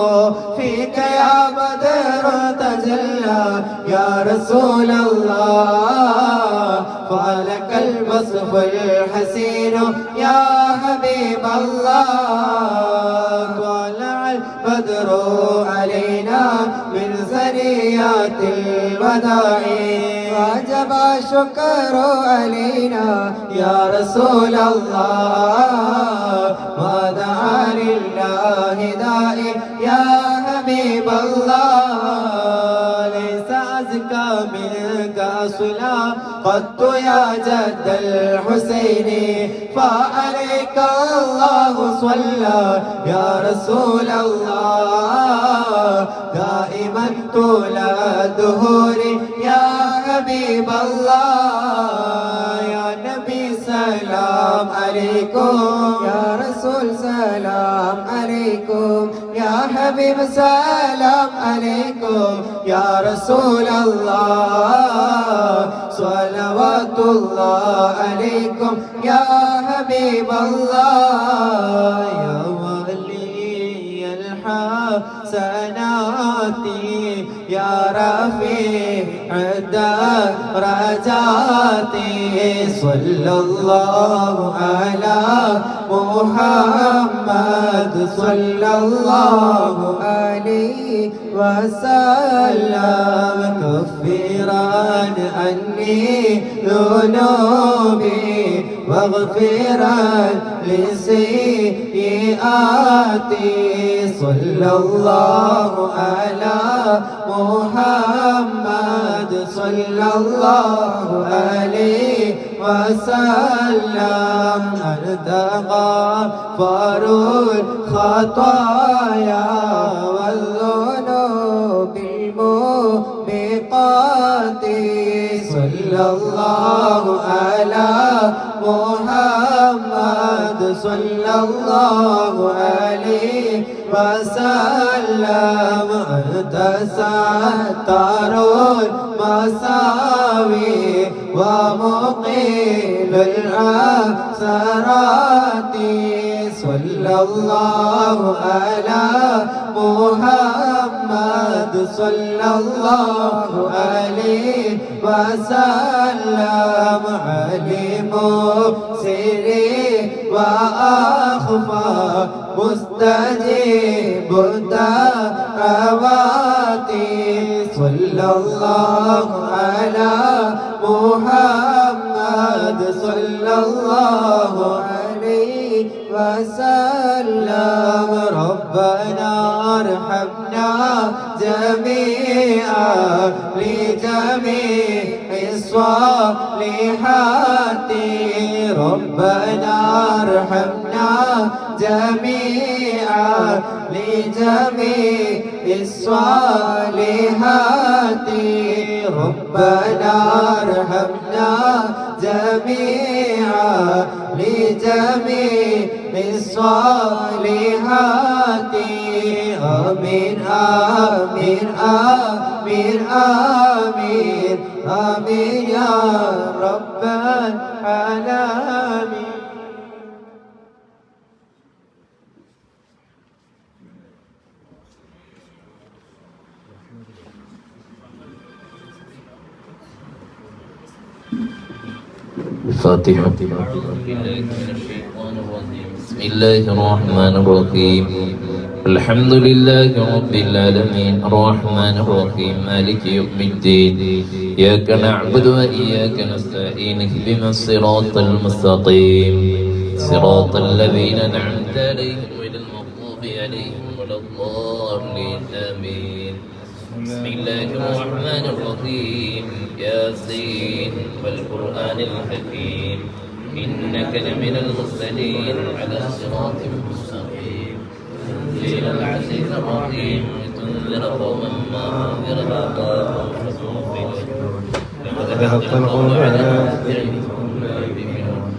فيك يا بدر تجلى يا رسول الله فلك الوصف الحسين يا حبيب الله طلع البدر علينا من ثنيات الوداع وجب الشكر علينا يا رسول الله ما دعا لله داعي يا حبيب الله ليس أزكى منك أصلا قد يا جد الحسين فعليك الله صلى يا رسول الله دائما طول الدهور يا حبيب الله يا نبي سلام عليكم يا رسول سلام عليكم يا حبيب سلام عليكم يا رسول الله صلوات الله عليكم يا حبيب الله يا ولي الحسنات يا رفيع الدرجات صلى الله على محمد صلى الله عليه وسلم كفرا عني ذنوبي واغفرا لسيئاتي صلى الله على محمد صلى الله عليه وسلم أنت غفار الخطايا والذنوب الموبقات صلى الله على محمد صلى الله عليه وسلم أنت ستار المساوي ومقيل العثرات صلى الله على محمد صلى الله عليه وسلم عليم سري وأخفى مستجيب الدعوات صلى الله على محمد صلى الله عليه وسلم ربنا ارحمنا جميعا لجميع الصالحات ربنا ارحمنا جميعا لجميع الصالحات ربنا ارحمنا جميعا لجميع الصالحات آمين آمين آمين آمين آمين يا رب العالمين. الفاتحة. بسم الله الرحمن الرحيم. الحمد لله رب العالمين الرحمن الرحيم مالك يوم الدين إياك نعبد وإياك نستعين اهدنا الصراط المستقيم صراط الذين أنعمت عليهم غير المغضوب عليهم ولا الضالين آمين. بسم الله الرحمن الرحيم. ياسين والقرآن الحكيم إنك لمن المرسلين على صراط مستقيم تنزيل العزيز الرحيم لتنذر قوما ما أنذر آباءهم لقد حق القول على أكثرهم لا يؤمنون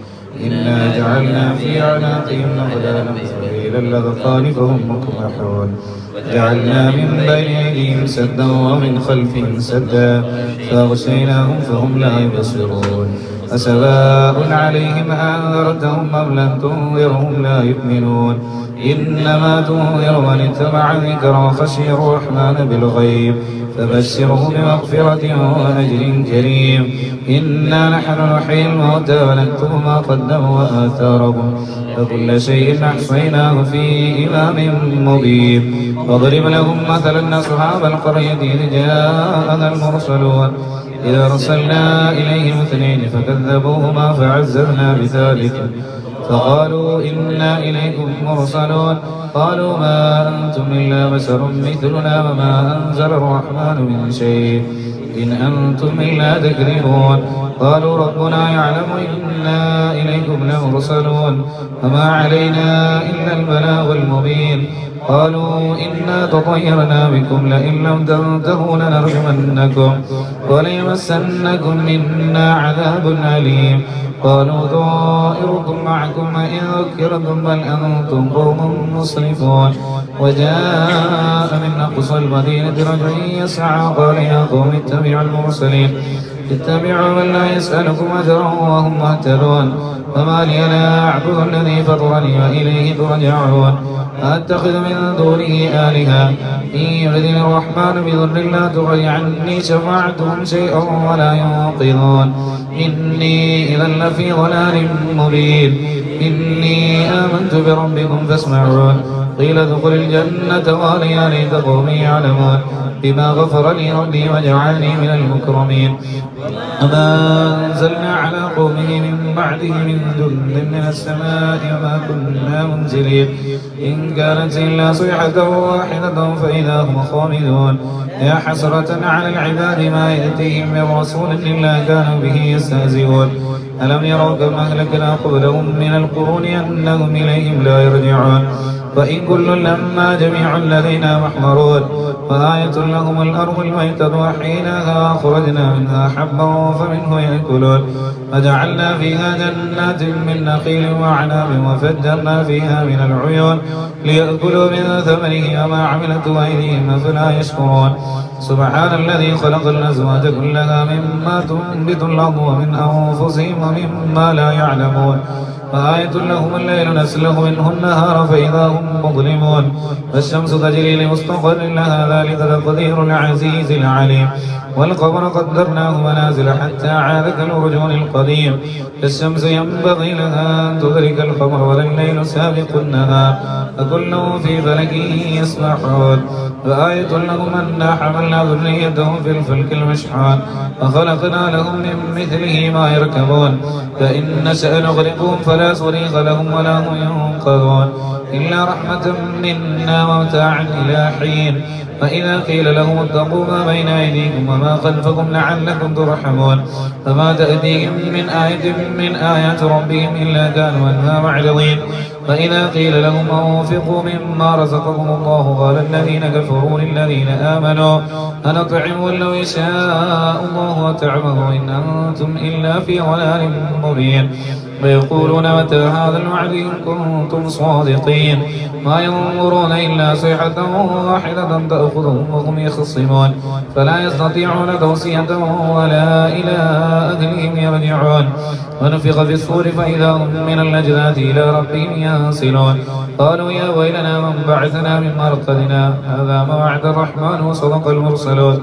إنا جعلنا في أعناقهم أغلالا إلى الأذقان فهم مقمحون جعلنا من بين أيديهم سدا ومن خلفهم سدا فأغشيناهم فهم لا يبصرون أسواء عليهم أنذرتهم أم لم تنذرهم لا يؤمنون إنما تنذر من اتبع الذكر وخشي الرحمن بالغيب فبشره بمغفرة وأجر كريم. إنا نحن نحيي الموتى ونكتب ما قدموا وآثارهم وكل شيء أحصيناه في إمام مبين. واضرب لهم مثلا أصحاب القرية إذ جاءنا المرسلون إذ أرسلنا إليهم اثنين فكذبوهما فعززنا بثالث فقالوا إنا إليكم مرسلون قالوا ما أنتم إلا بشر مثلنا وما أنزل الرحمن من شيء إن أنتم إلا تكذبون. قالوا ربنا يعلم إنا إليكم لمرسلون وما علينا إلا البلاغ المبين. قالوا إنا تطيرنا بكم لئن لم تنتهوا لنرجمنكم وليمسنكم منا عذاب أليم. قالوا طائركم معكم إن ذكرتم بل أنتم قوم مسرفون. وجاء من أقصى المدينة رجل يسعى قال يا قوم اتبعوا المرسلين اتبعوا من لا يسألكم أجرا وهم مهتدون. فما لي لا أعبد الذي فطرني وإليه ترجعون. أتخذ من دونه آلهة إن يردني الرحمن بضر لا تغني عني شفاعتهم شيئا ولا ينقذون. إني إذا لفي ضلال مبين. إني آمنت بربكم فاسمعون. قيل ادخل الجنة قال يا ليت قومي يعلمون بما غفر لي ربي وجعلني من المكرمين. وما أنزلنا على قومه من بعده من جند من السماء وما كنا منزلين إن كانت إلا صيحة واحدة فإذا هم خامدون. يا حسرة على العباد ما يأتيهم من رسول إلا كانوا به يستهزئون. ألم يروا كم أهلكنا قبلهم من القرون أنهم إليهم لا يرجعون. وإن كل لما جميع الذين محضرون. وآية لهم الأرض الميتة وحينها أخرجنا منها حبا فمنه يأكلون. وجعلنا فيها جنات من نخيل وعناب وفجرنا فيها من العيون ليأكلوا من ثمره وما عملته أيديهم أفلا يشكرون. سبحان الذي خلق الأزواج كلها مما تنبت الأرض ومن أنفسهم ومما لا يعلمون. فآية لهم الليل نسلخ منه النهار فإذا هم مظلمون. والشمس تجري لمستقر لها ذلك تقدير العزيز العليم. والقمر قدرناه منازل حتى عاد كالأرجون القديم. الشمس ينبغي لها أن تدرك القمر ولا الليل سابق النهار وكل في فلك يسبحون. وآية لهم أنا حملنا ذريتهم في الفلك المشحون وخلقنا لهم من مثله ما يركبون. فإن نشأ نغرقهم فلا صريخ لهم ولا هم ينقذون إلا رحمة منا ومتاعا إلى حين. فإذا قيل لهم اتقوا ما بين أيديكم وما خلفكم لعلكم ترحمون. فما تأتيهم من آية من آيات ربهم إلا كانوا عنها معرضين. فإذا قيل لهم أنفقوا مما رزقكم الله قال الذين كفروا للذين آمنوا أنطعم لو يشاء الله وتعمه إن أنتم إلا في ضلال مبين. ويقولون متى هذا الوعد إن كنتم صادقين. ما ينظرون إلا صيحة واحدة تأخذهم وهم يخصمون فلا يستطيعون توصية ولا إلى أهلهم يرجعون. ونفخ في الصور فإذا هم من الأجداث إلى ربهم ينسلون. قالوا يا ويلنا من بعثنا من مرقدنا هذا ما وعد الرحمن وصدق المرسلون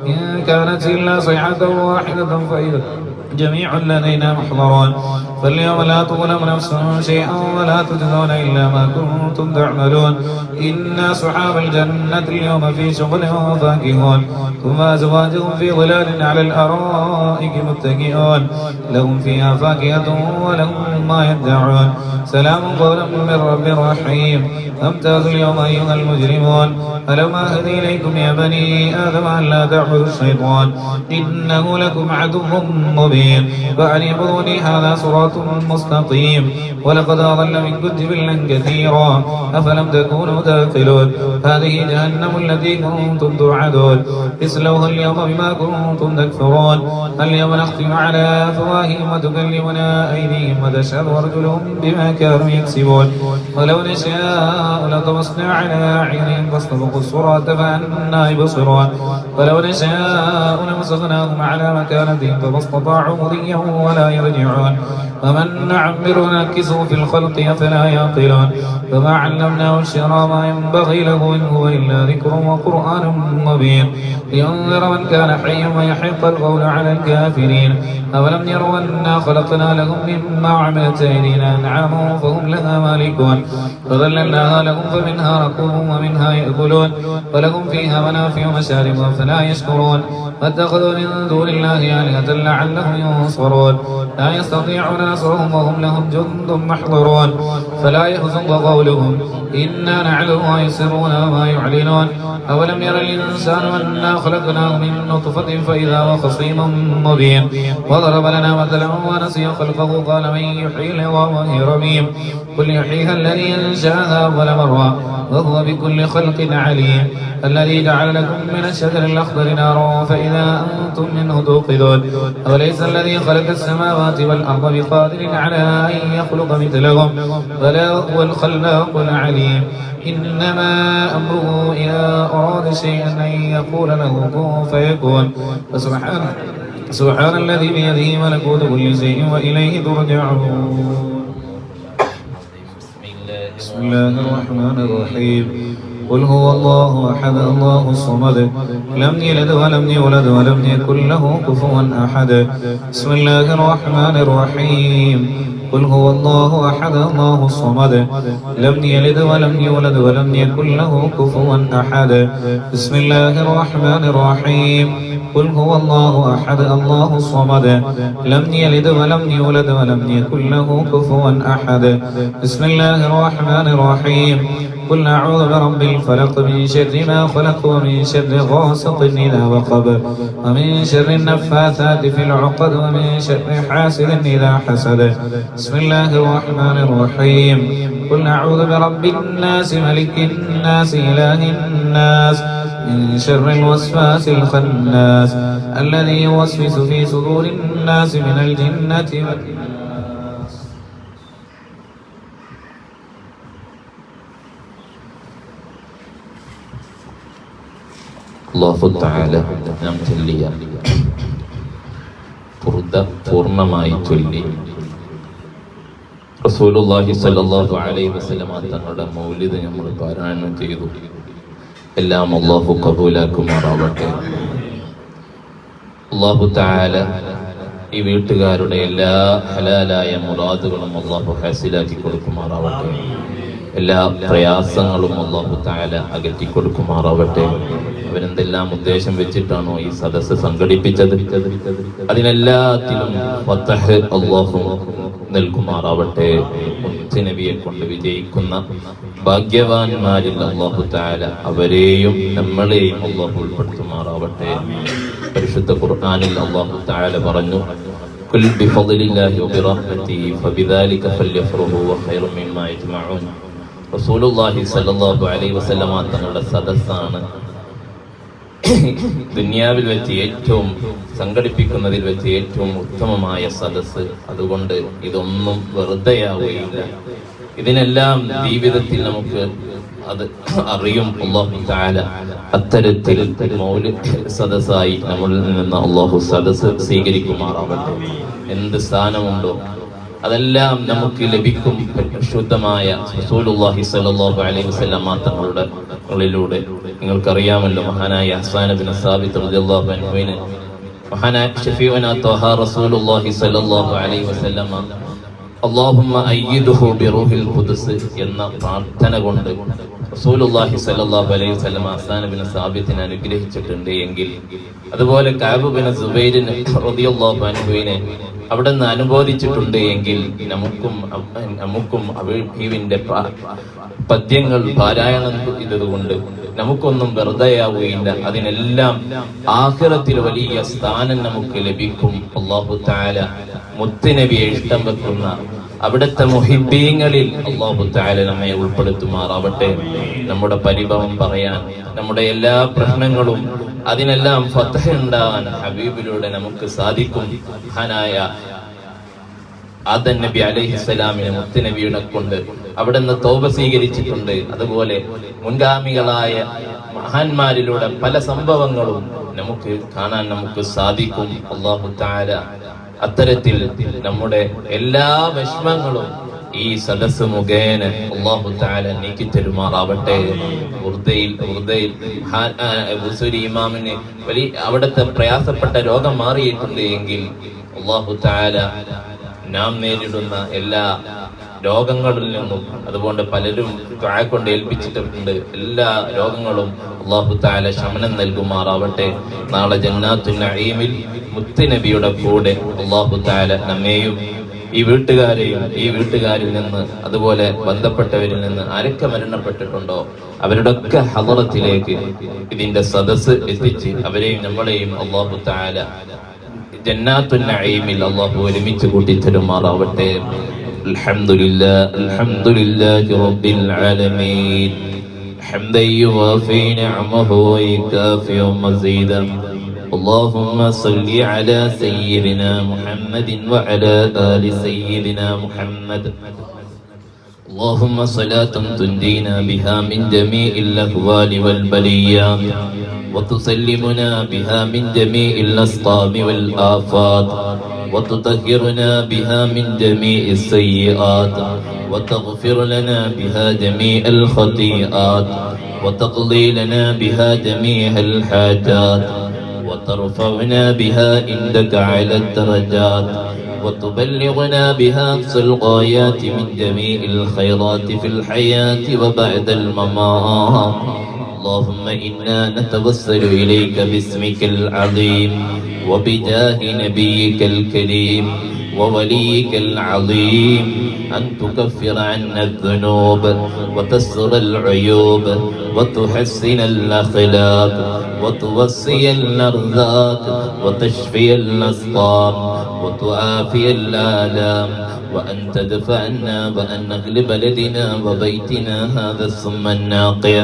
إن كانت إلا صيحة واحدة جميع لدينا محضرون فاليوم لا تظلم نفس شيئا ولا تجزون إلا ما كنتم تعملون إنا أصحاب الجنة اليوم في شغل فاكهون ثم أزواجهم في ظلال على الأرائك متكئون لهم فيها فاكهة ولهم ما يدعون سلام قولا من رب رحيم امتازوا اليوم أيها المجرمون ألم أهد إليكم يا بني آدم أن لا تعبدوا الشيطان إنه لكم عدو مبين فأن اعبدوني هذا صراط مستقيم ولقد أضل منكم جبلا كثيرا أفلم تكونوا تعقلون هذه جهنم التي كنتم توعدون اصلوها اليوم بما كنتم تكفرون اليوم نختم على أفواههم وتكلمنا أيديهم وتشهد أرجلهم بما كانوا يكسبون ولو نشاء لطمسنا على أعينهم فاستبقوا الصراط فأنا يبصرون ولو نشاء لمسخناهم على مكانتهم فما استطاعوا مضيا ولا يرجعون ومن نعمر نكسه في الخلق أفلا يعقلون فما علمناه الشعر ما ينبغي له إن هو إلا ذكر وقرآن مبين لينذر من كان حيا ويحق القول على الكافرين أولم يروا أنا خلقنا لهم مما عملت أيدينا أنعاما فهم لها مالكون فظللناها لهم فمنها ركوبهم ومنها يأكلون ولهم فيها منافع ومشارب فلا يشكرون فاتخذوا من دون الله آلهة لعلهم ينصرون لا يستطيعون نصرهم وهم لهم جند محضرون فلا يحزنك قولهم إنا نعلم ما يسرون وما يعلنون أولم ير الإنسان أنا خلقناه من نطفة فإذا هو خصيم مبين وضرب لنا مثلا ونسي خلقه قال من يحيي العظام وهي رميم قل يحييها الذي أنشأها أول مرة وهو بكل خلق عليم الذي جعل لكم من الشجر الأخضر نارا فإذا أنتم منه توقدون أوليس الذي خلق السماوات والأرض بقادر على أن يخلق مثلهم بلى هو الخلاق العليم إنما أمره إذا أراد شيئا أن يقول له كن فيكون سبحان الذي بيده ملكوت كل شيء وإليه ترجعون بسم الله الرحمن الرحيم قل هو الله أحد الله الصمد لم يلد ولم يولد ولم يكن له كفوا أحد بسم الله الرحمن الرحيم قل هو الله أحد الله الصمد لم يلد ولم يولد ولم يكن له كفوا أحد بسم الله الرحمن الرحيم قل هو الله أحد الله الصمد لم يلد ولم يولد ولم يكن له كفوا أحد بسم الله الرحمن الرحيم قل أعوذ برب الفلق من شر ما خلق ومن شر غاسق إذا وقب ومن شر النفاثات في العقد ومن شر حاسد إذا حسد بسم الله الرحمن الرحيم قل أعوذ برب الناس ملك الناس إله الناس من شر الوسواس الخناس الذي يوسوس في صدور الناس من الجنة والناس. അല്ലാഹു തആല നാം ചൊല്ലിയ പൂർണ്ണമായി ചൊല്ലി റസൂലുള്ളാഹി സ്വല്ലല്ലാഹു അലൈഹി വസല്ലമ തങ്ങളുടെ മൗലിദ് നമ്മൾ പാരായണം ചെയ്തു. എല്ലാം അല്ലാഹു കബൂലാക്കുമാറാവട്ടെ. അല്ലാഹു തആല ഈ വീട്ടുകാരുടെ എല്ലാ ഹലാലായ മുറാദുകളും അല്ലാഹു ഹാസിലാക്കി കൊടുക്കുമാറാവട്ടെ. എല്ലാ പ്രയാസങ്ങളും അല്ലാഹു തആല അകറ്റി കൊടുക്കുമാറാവട്ടെ. അവരെന്തെല്ലാം ഉദ്ദേശം വെച്ചിട്ടാണോ ഈ സദസ്സ് സംഘടിപ്പിച്ചത് അതിനെല്ലാത്തിലും ഫതഹ് അല്ലാഹു നൽകുമാറാവട്ടെ. നബിയെ കൊണ്ട് വിജയിക്കുന്ന ഭാഗ്യവാന്മാരിൽ അല്ലാഹു തആല അവരെയും നമ്മളെയും അല്ലാഹു ഉൾപ്പെടുത്തുമാറാവട്ടെ. പരിശുദ്ധ ഖുർആനിൽ അല്ലാഹു തആല പറഞ്ഞു, ഖുൽ ബിഫദ്ലില്ലാഹി വബിറഹ്മതിഹി ഫബിദാലിക ഫല്യഫ്റഹു വഖൈറു മിമ്മാ യജ്മഊൻ. റസൂലുള്ളാഹി സ്വല്ലല്ലാഹു അലൈഹി വസല്ലമ തങ്ങളുടെ സദസ്സാണ് ദുനിയാവിൽ വെച്ച് ഏറ്റവും സംഘടിപ്പിക്കുന്നതിൽ വെച്ച് ഏറ്റവും ഉത്തമമായ സദസ്സ്. അതുകൊണ്ട് ഇതൊന്നും വെറുതെയാവുകയില്ല. ഇതിനെല്ലാം ജീവിതത്തിൽ നമുക്ക് അത് അറിയും. അല്ലാഹു തആല അത്തരത്തിൽ മൗലിദ് സദസ്സായി നമ്മളിൽ നിന്ന് അല്ലാഹു സദസ്സ് സ്വീകരിക്കുമാറാവട്ടെ. എന്ത് സ്ഥാനമുണ്ടോ അതെല്ലാം നമുക്ക് ലഭിക്കും. ശുദ്ധമായ റസൂലുള്ളാഹി സ്വല്ലല്ലാഹു അലൈഹി വസല്ലം തങ്ങളുടെ നിങ്ങൾക്കറിയാമല്ലോ, മഹാനായ ഹസ്സാൻ ഇബ്നു സാബിത്ത് റളിയല്ലാഹു അൻഹുവിന് മഹാനായ ഷഫീഉനാ ത്വഹ റസൂലുള്ളാഹി സ്വല്ലല്ലാഹു അലൈഹി വസല്ലമ അല്ലാഹുമ്മ അയ്യിദുഹു ബിറൂഹിൽ ഖുദ്സ് എന്ന പ്രാർത്ഥന കൊണ്ട് റസൂലുള്ളാഹി സ്വല്ലല്ലാഹു അലൈഹി വസല്ലമ ഹസ്സാൻ ബിൻ സാബിത്തിനെ അനുഗ്രഹിച്ചിട്ടുണ്ട് എങ്കിൽ, അതുപോലെ കഅബ് ബിൻ സുബൈർ റളിയല്ലാഹു അൻഹുവിനെ അവിടെ നിന്ന് അനുബോധിച്ചിട്ടുണ്ട് എങ്കിൽ, നമുക്കും ഹബീബിന്റെ പദ്യങ്ങൾ പാരായണം ചെയ്തതുകൊണ്ട് നമുക്കൊന്നും വെറുതെയാവുകയില്ല. അതിനെല്ലാം ആഖിറത്തിൽ വലിയ സ്ഥാനം നമുക്ക് ലഭിക്കും. അല്ലാഹു തആല മുത്തുനബിയെ ഇഷ്ടം വെക്കുന്ന അവിടുത്തെ മുഹിബ്ബീങ്ങളിൽ അല്ലാഹു തആല നമ്മെ ഉൾപ്പെടുത്തുമാറാവട്ടെ. നമ്മുടെ പരിഭവം പറയാൻ, നമ്മുടെ എല്ലാ പ്രശ്നങ്ങളും അതിനെല്ലാം ഫത്ഹ് ഉണ്ടാവാൻ ഹബീബിലൂടെ നമുക്ക് സാധിക്കും. മഹാനായ ആദം നബി അലൈഹിസ്സലാമിനെ മുത്തുനബിയുടെ കൊണ്ട് അവിടുന്ന് തൗബ സ്വീകരിച്ചിട്ടുണ്ട്. അതുപോലെ മുൻഗാമികളായ മഹാന്മാരിലൂടെ പല സംഭവങ്ങളും നമുക്ക് കാണാൻ നമുക്ക് സാധിക്കും. അല്ലാഹു തആല അത്തരത്തിൽ നമ്മുടെ എല്ലാ വിഷമങ്ങളും ഈ സദസ് മുഖേന അല്ലാഹു തആല നീക്കി തരുമാറാവട്ടെ. ബുസരി ഇമാമിന് വലിയ അവിടുത്തെ പ്രയാസപ്പെട്ട രോഗം മാറിയിട്ടുണ്ട് എങ്കിൽ അല്ലാഹു തആല നാം നേരിടുന്ന എല്ലാ രോഗങ്ങളിൽ നിന്നും, അതുകൊണ്ട് പലരും ദുആ കൊണ്ട് ഏൽപ്പിച്ചിട്ടുണ്ട്, എല്ലാ രോഗങ്ങളും അല്ലാഹു തആല ശമനം നൽകുമാറാവട്ടെ. നാളെ ജന്നാത്തുൻ നഈമിൽ മുത്തുനബിയുടെ കൂടെ അല്ലാഹു തആല നമ്മെയും ഈ വീട്ടുകാരെയും ഈ വീട്ടുകാരിൽ നിന്ന് അതുപോലെ ബന്ധപ്പെട്ടവരിൽ നിന്ന് ആരൊക്കെ മരണപ്പെട്ടിട്ടുണ്ടോ അവരുടെയൊക്കെ ഹളറത്തിലേക്ക് ഇതിന്റെ സദസ്സ് എത്തിച്ച് അവരെയും നമ്മളെയും അല്ലാഹു തആല ജന്നാത്തുൻ നഈമിൽ അല്ലാഹു ഒരുമിച്ച് കൂട്ടിത്തരുമാറാവട്ടെ. അൽഹംദുലില്ലാഹി റബ്ബിൽ ആലമീൻ ഹംദൻ യുവാഫി നിഅമഹു വയുകാഫി മസീദാ. اللهم صل على سيدنا محمد وعلى آل سيدنا محمد. اللهم صلاة تنجينا بها من جميع الأهوال والبليات وتسلمنا بها من جميع الأسقام والآفات وتطهرنا بها من جميع السيئات وتغفر لنا بها جميع الخطيئات وتقضي لنا بها جميع الحاجات وترفعنا بها عندك على الدرجات وتبلغنا بها أقصى الغايات من جميع الخيرات في الحياة وبعد الممات. اللهم إنا نتوسل إليك باسمك العظيم وبجاه نبيك الكريم ووليك العظيم أن تكفر عنا الذنوب وتستر العيوب وتحسن الأخلاق وتوسي الأرزاق وتشفي الأسقام وتعافي الآلام وأن تدفع عنا وأن نغلب بلدنا وبيتنا هذا السم الناقع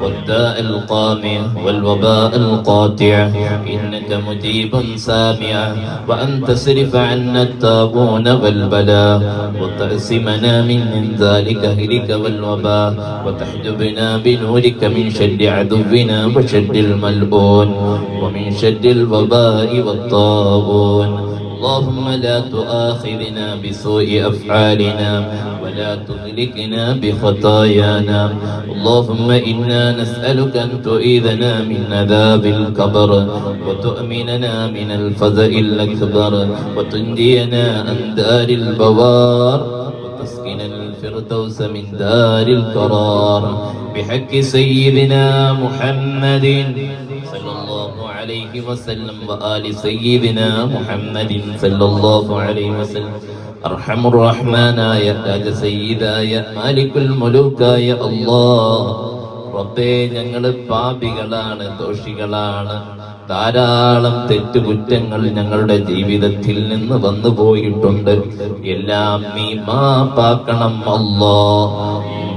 والداء القامع والوباء القاطع إنك مجيب سامع. وأن تصرف عنا الطاغون والبلاء وتعصمنا من ذلك هلك والوباء وتحجبنا بنورك من شر عدونا وشر الملعون ومن شر الوباء والطاغون. اللهم لا تؤاخذنا بسوء أفعالنا ولا تهلكنا بخطايانا. اللهم إنا نسألك أن تعيذنا من عذاب القبر وتؤمننا من الفزع الأكبر وتنجينا عن دار البوار وتسكن الفردوس من دار القرار بحق سيدنا محمد صلى الله عليه وسلم وآل سيدنا محمد صلى الله عليه وسلم. أرحم الرحمن يا تاج سيدا يا مالك الملوك يا الله. റബ്ബേ, ഞങ്ങള് പാപികളാണ്, ദോഷികളാണ്. ധാരാളം തെറ്റുകുറ്റങ്ങൾ ഞങ്ങളുടെ ജീവിതത്തിൽ നിന്ന് വന്നു പോയിട്ടുണ്ട്. എല്ലാം നീ മാപ്പാക്കണം അല്ലാഹ്.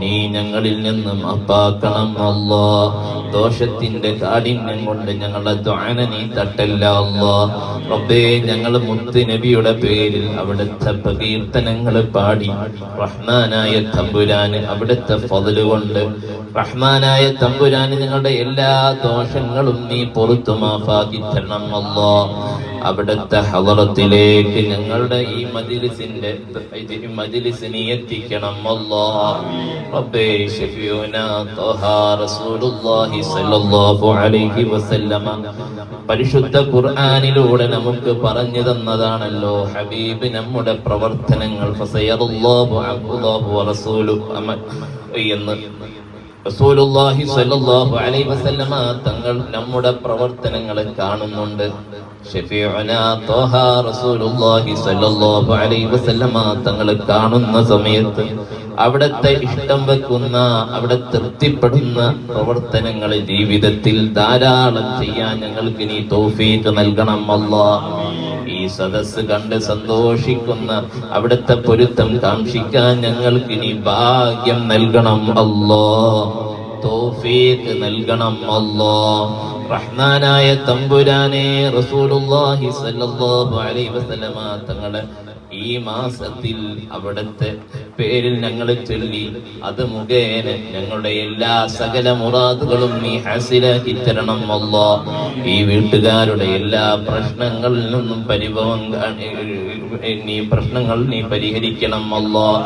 നീ ഞങ്ങളിൽ നിന്ന് മാപ്പാക്കണം അല്ലാഹ്. ദോഷത്തിന്റെ കാഠിന്യം കൊണ്ട് ഞങ്ങളുടെ ദുആന നീ തട്ടല്ല അല്ലാഹ്. റബ്ബേ, ഞങ്ങൾ മുത്ത് നബിയുടെ പേരിൽ അവിടുത്തെ പ്രകീർത്തനങ്ങൾ പാടി റഹ്മാനായ തമ്പുരാന് അവിടുത്തെ ഫضല് കൊണ്ട് റഹ്മാനായ തമ്പുരാന് ഞങ്ങളുടെ എല്ലാ ദോഷങ്ങളും നീ പുറത്തു മാഫാക്കി തരണം അല്ലാഹ്. അവിടുത്തെ ഹളറത്തിലേക്ക് ഞങ്ങളുടെ ഈ മജ്ലിസിനെ എത്തിക്കണം അല്ലാഹ്. റബ്ബേ, ശഫീഉനാ ത്വഹാ റസൂലുള്ളാഹി സ്വല്ലല്ലാഹു അലൈഹി വസല്ലമ പരിശുദ്ധ ഖുർആനിലൂടെ നമുക്ക് പറഞ്ഞു തന്നതാണല്ലോ. ഹബീബ് നമ്മുടെ പ്രവർത്തനങ്ങൾ ഫസയറല്ലാഹു അബ്ദുല്ലാഹു വറസൂലുഹു എന്ന് റസൂലുള്ളാഹി സ്വല്ലല്ലാഹു അലൈഹി വസല്ലമ തങ്ങൾ നമ്മുടെ പ്രവർത്തനങ്ങളെ കാണുന്നുണ്ട്. ഷഫീഉനാ ത്വഹ റസൂലുള്ളാഹി സ്വല്ലല്ലാഹു അലൈഹി വസല്ലമ തങ്ങൾ കാണുന്ന സമയത്ത് അവിടുത്തെ ഇഷ്ടം വെക്കുന്ന, അവിടെ തൃപ്തിപ്പെടുന്ന പ്രവർത്തനങ്ങൾ ജീവിതത്തിൽ ധാരാളം ചെയ്യാൻ ഞങ്ങൾക്ക് നീ തൗഫീഖ് നൽകണം അല്ലാഹ്. ഈ സദസ്സ് കണ്ട് സന്തോഷിക്കുന്ന, അവിടുത്തെ പൊരുത്തം കാംക്ഷിക്കാൻ ഞങ്ങൾക്ക് നീ ഭാഗ്യം നൽകണം അല്ലാഹ്, തൗഫീഖ് നൽകണം അല്ലാഹ്. റഹ്മാനായ തമ്പുരാനെ, റസൂലുള്ളാഹി സ്വല്ലല്ലാഹു അലൈഹി വസല്ലമ തങ്ങളെ ഈ മാസത്തിൽ അവിടുത്തെ പേരിൽ ഞങ്ങൾ ചൊല്ലി അത് മുഖേന ഞങ്ങളുടെ എല്ലാ സകല മുറാദുകളും നീ ഹാസിലാക്കി തരണം അല്ലാഹ്. ഈ വീട്ടുകാരുടെ എല്ലാ പ്രശ്നങ്ങളിൽ നിന്നും പ്രശ്നങ്ങൾ നീ പരിഹരിക്കണം അല്ലാഹ്.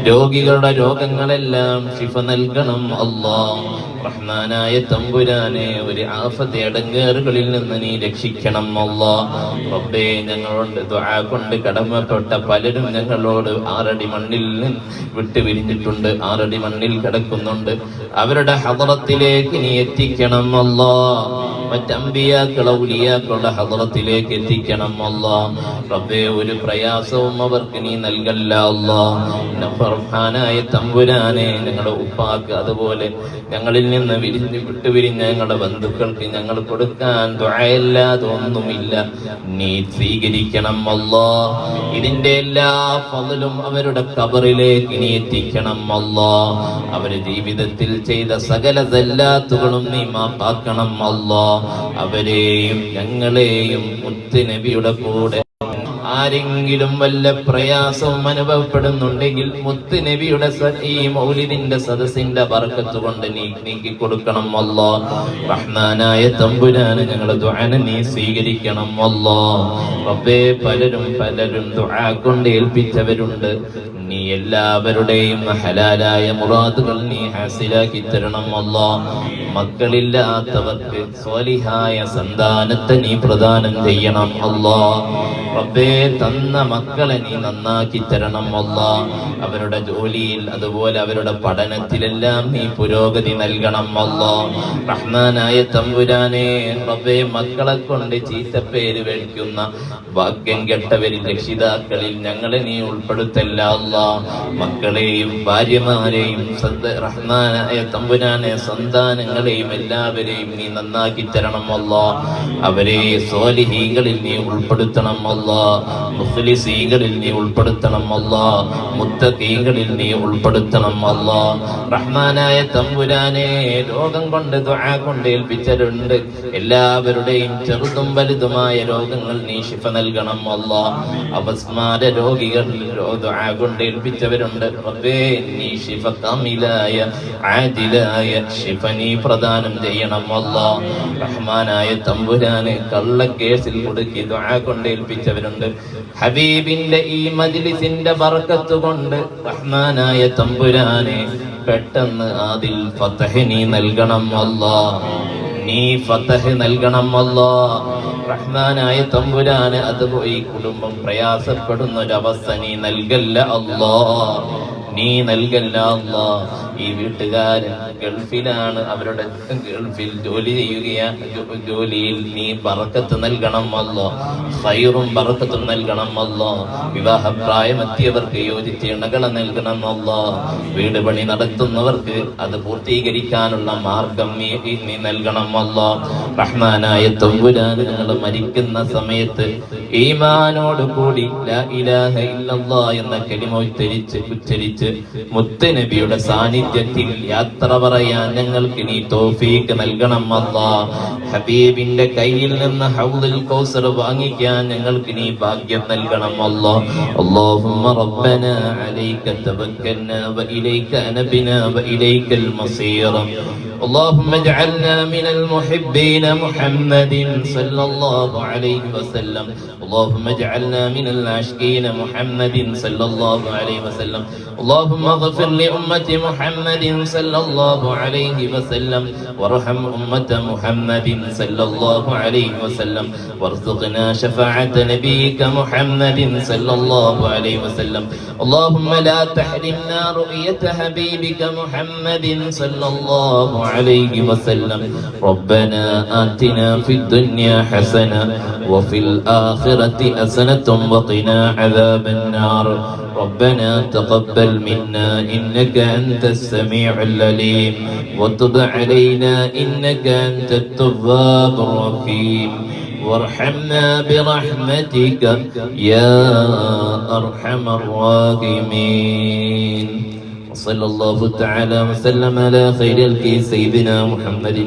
രോഗികളുടെ രോഗങ്ങളെല്ലാം ശിഫ നൽകണം അല്ലാഹ്. റഹ്മാനായ തമ്പുരാനെ, ഒരു ആഫത്തെ അടങ്ങേറുകളിൽ നിന്ന് നീ രക്ഷിക്കണം അല്ലാഹ്. റബ്ബേ, ഞങ്ങളോട് ദുആ കൊണ്ട് കടമപ്പെട്ട പലരും ഞങ്ങളോട് 6 അടി മണ്ണിൽ വിട്ടുപിരിഞ്ഞിട്ടുണ്ട്, 6 അടി മണ്ണിൽ കിടക്കുന്നുണ്ട്. അവരുടെ ഹദറത്തിലേക്ക് നീ എത്തിക്കണം അല്ലാഹ്. മറ്റ് അമ്പിയാക്കളെ ഔലിയാക്കളുടെ ഹദറത്തിലേക്ക് എത്തിക്കണം അല്ലാഹ്. റബ്ബേ, ഒരു പ്രയാസവും അവർക്ക് നീ നൽകല്ല അല്ലാഹ്. റഹ്മാനായ തമ്പുരാനെ, ഞങ്ങളുടെ ഉപ്പാക്ക് അതുപോലെ ഞങ്ങളിൽ നിന്ന് വിട്ടുപിരിഞ്ഞ ഞങ്ങളുടെ ബന്ധുക്കൾക്ക് ഞങ്ങൾ കൊടുക്കാൻ ദുആയല്ലാതെ ഒന്നുമില്ല, നീ സ്വീകരിക്കണം അല്ലാഹ്. ഇതിന്റെ എല്ലാ ഫളലും അവരുടെ ഖബറിലേക്ക് നീ എത്തിക്കണം അല്ലാഹ്. അവരുടെ ജീവിതത്തിൽ ചെയ്ത സകല സല്ലാത്തുകളും നീ മാപ്പാക്കണം അല്ലാഹ്. അവരെയും ഞങ്ങളെയും മുത്ത് നബിയുടെ കൂടെ ആരെങ്കിലും വല്ല പ്രയാസവും അനുഭവപ്പെടുന്നുണ്ടെങ്കിൽ മുത്ത് നബിയുടെ ഈ മൗലിദിന്റെ സദസ്സിന്റെ ബർക്കത്ത് കൊണ്ട് നീ നീക്കി കൊടുക്കണം അല്ലാഹ്. റഹ്മാനായ തമ്പുരാനെ, ഞങ്ങളുടെ ദുആ നീ സ്വീകരിക്കണം അല്ലാഹ്. റബ്ബേ, പലരും ദുആ കൊണ്ട് ഏൽപ്പിച്ചവരുണ്ട്. നീ എല്ലാവരുടെയും ഹലാലായ മുറാദുകൾ നീ ഹാസിലാക്കി തരണം അല്ലാഹ്. മക്കളില്ലാത്തവർക്ക് സ്വാലിഹായ സന്താനത്തെ നീ പ്രദാനം ചെയ്യണം അല്ലാഹ്. റബ്ബേ, തന്ന മക്കളെ നീ നന്നാക്കി തരണം അല്ലാഹ്. അവരുടെ ജോലിയിൽ അതുപോലെ അവരുടെ പഠനത്തിലെല്ലാം നീ പുരോഗതി നൽകണം അല്ലാഹ്. റഹ്മാനായ തമ്പുരാനെ, റബ്ബേ, മക്കളെ കൊണ്ട് ചീത്തപ്പേര് കഴിക്കുന്ന ഭാഗ്യം കെട്ടവരിൽ രക്ഷിതാക്കളിൽ ഞങ്ങളെ നീ ഉൾപ്പെടുത്തല്ല അല്ലാഹ്. മക്കളെയും ഭാര്യമാരെയും റഹ്മാനായ തമ്പുരാനെ സന്താനങ്ങളെയും എല്ലാവരെയും നീ നന്നാക്കി തരണം അല്ലാഹ്. അവരെ സ്വാലിഹീങ്ങളിൽ നീ ഉൾപ്പെടുത്തണം അല്ലാഹ്. മുഖ്ലിസീങ്ങളിൽ നീ ഉൾപ്പെടുത്തണം അല്ലാഹ്. മുത്തഖീങ്ങളിൽ നീ ഉൾപ്പെടുത്തണം അല്ലാഹ്. റഹ്മാനായ തമ്പുരാനെ, രോഗം കൊണ്ട് ദുആ കൊണ്ട് ഏൽപ്പിച്ചവരുണ്ട്. എല്ലാവരുടെയും ചെറുതും വലുതുമായ രോഗങ്ങൾ നീ ശിഫ നൽകണം അല്ലാഹ്. അപസ്മാര രോഗികൾ ദുആ കൊണ്ട് ഏൽപ്പിച്ചവരുണ്ട്. റബ്ബേ, നീ ശിഫ കാമിലായ ആദിലായ ശിഫ നീ പ്രദാനം ചെയ്യണം അല്ലാഹ്. റഹ്മാനായ തമ്പുരാനെ, കള്ളക്കേസിൽ കുടുക്കി ദുആ കൊണ്ട് ഏൽപ്പിച്ചവരുണ്ട്. ഹബീബിന്റെ ഈ മജ്ലിസിന്റെ ബർക്കത്ത് കൊണ്ട് റഹ്മാനായ തമ്പുരാനെ, പെട്ടെന്ന് അതിൽ ഫതഹ് നീ നൽകണം അല്ലാഹ്. നീ ഫതഹ് നൽകണം അല്ലാഹ്. റഹ്മാനായ തമ്പുരാനെ, അതുപോയി കുടുംബം പ്രയാസപ്പെടുന്ന ഒരവസ്ഥ നീ നൽകല്ല അല്ലാഹ്, നീ നൽകല്ല അല്ലാഹ്. ഈ വീട്ടുകാരൻ ഗൾഫിലാണ്, അവരുടെ ഗൾഫിൽ ജോലി ചെയ്യുകയാണ്. ജോലിയിൽ നീ ബർക്കത്ത് നൽകണം അല്ലാഹ്, ഖൈറും ബർക്കത്തും നൽകണം അല്ലാഹ്. വിവാഹപ്രായമെത്തിയവർക്ക് യോജിച്ച ഇണകളെ നൽകണം അല്ലാഹ്. വീട് പണി നടത്തുന്നവർക്ക് അത് പൂർത്തീകരിക്കാനുള്ള മാർഗം നീ നൽകണം അല്ലാഹ്. റഹ്മാനായ തമ്പുരാൻ, നിങ്ങൾ മരിക്കുന്ന സമയത്ത് ഈമാനോട് കൂടി ലാ ഇലാഹ ഇല്ലല്ലാഹ് എന്ന കലിമ ഉച്ചരിച്ച് മുത്ത് നബിയുടെ സാന്നിധ്യത്തിൽ യാത്ര പറയാൻ ഞങ്ങൾക്ക് നീ തൗഫീഖ് നൽകണം അല്ലാഹ്. ഹബീബിന്റെ കയ്യിൽ നിന്ന് ഹൗദുൽ കൗസർ വാങ്ങിക്കാൻ ഞങ്ങൾക്ക് നീ ഭാഗ്യം നൽകണം അല്ലാഹ്. അല്ലാഹുമ്മ റബ്ബനാ അലൈക തവക്കൽനാ വഇലൈക അനബ്നാ വഇലൈക്കൽ മസീർ اللهم اجعلنا من المحبين محمد صلى الله عليه وسلم. اللهم اجعلنا من العاشقين محمد صلى الله عليه وسلم. اللهم اغفر لأمة محمد صلى الله عليه وسلم وارحم أمة محمد صلى الله عليه وسلم وارزقنا شفاعة نبيك محمد صلى الله عليه وسلم. اللهم لا تحرمنا رؤية حبيبك محمد صلى الله عليه وسلم. ربنا آتنا في الدنيا حسنة وفي الآخرة حسنة وقنا عذاب النار. ربنا تقبل منا إنك أنت السميع العليم وتب علينا إنك أنت التواب الرحيم وارحمنا برحمتك يا أرحم الراحمين. وصلى الله تعالى وسلم على خير الخلق سيدنا محمد.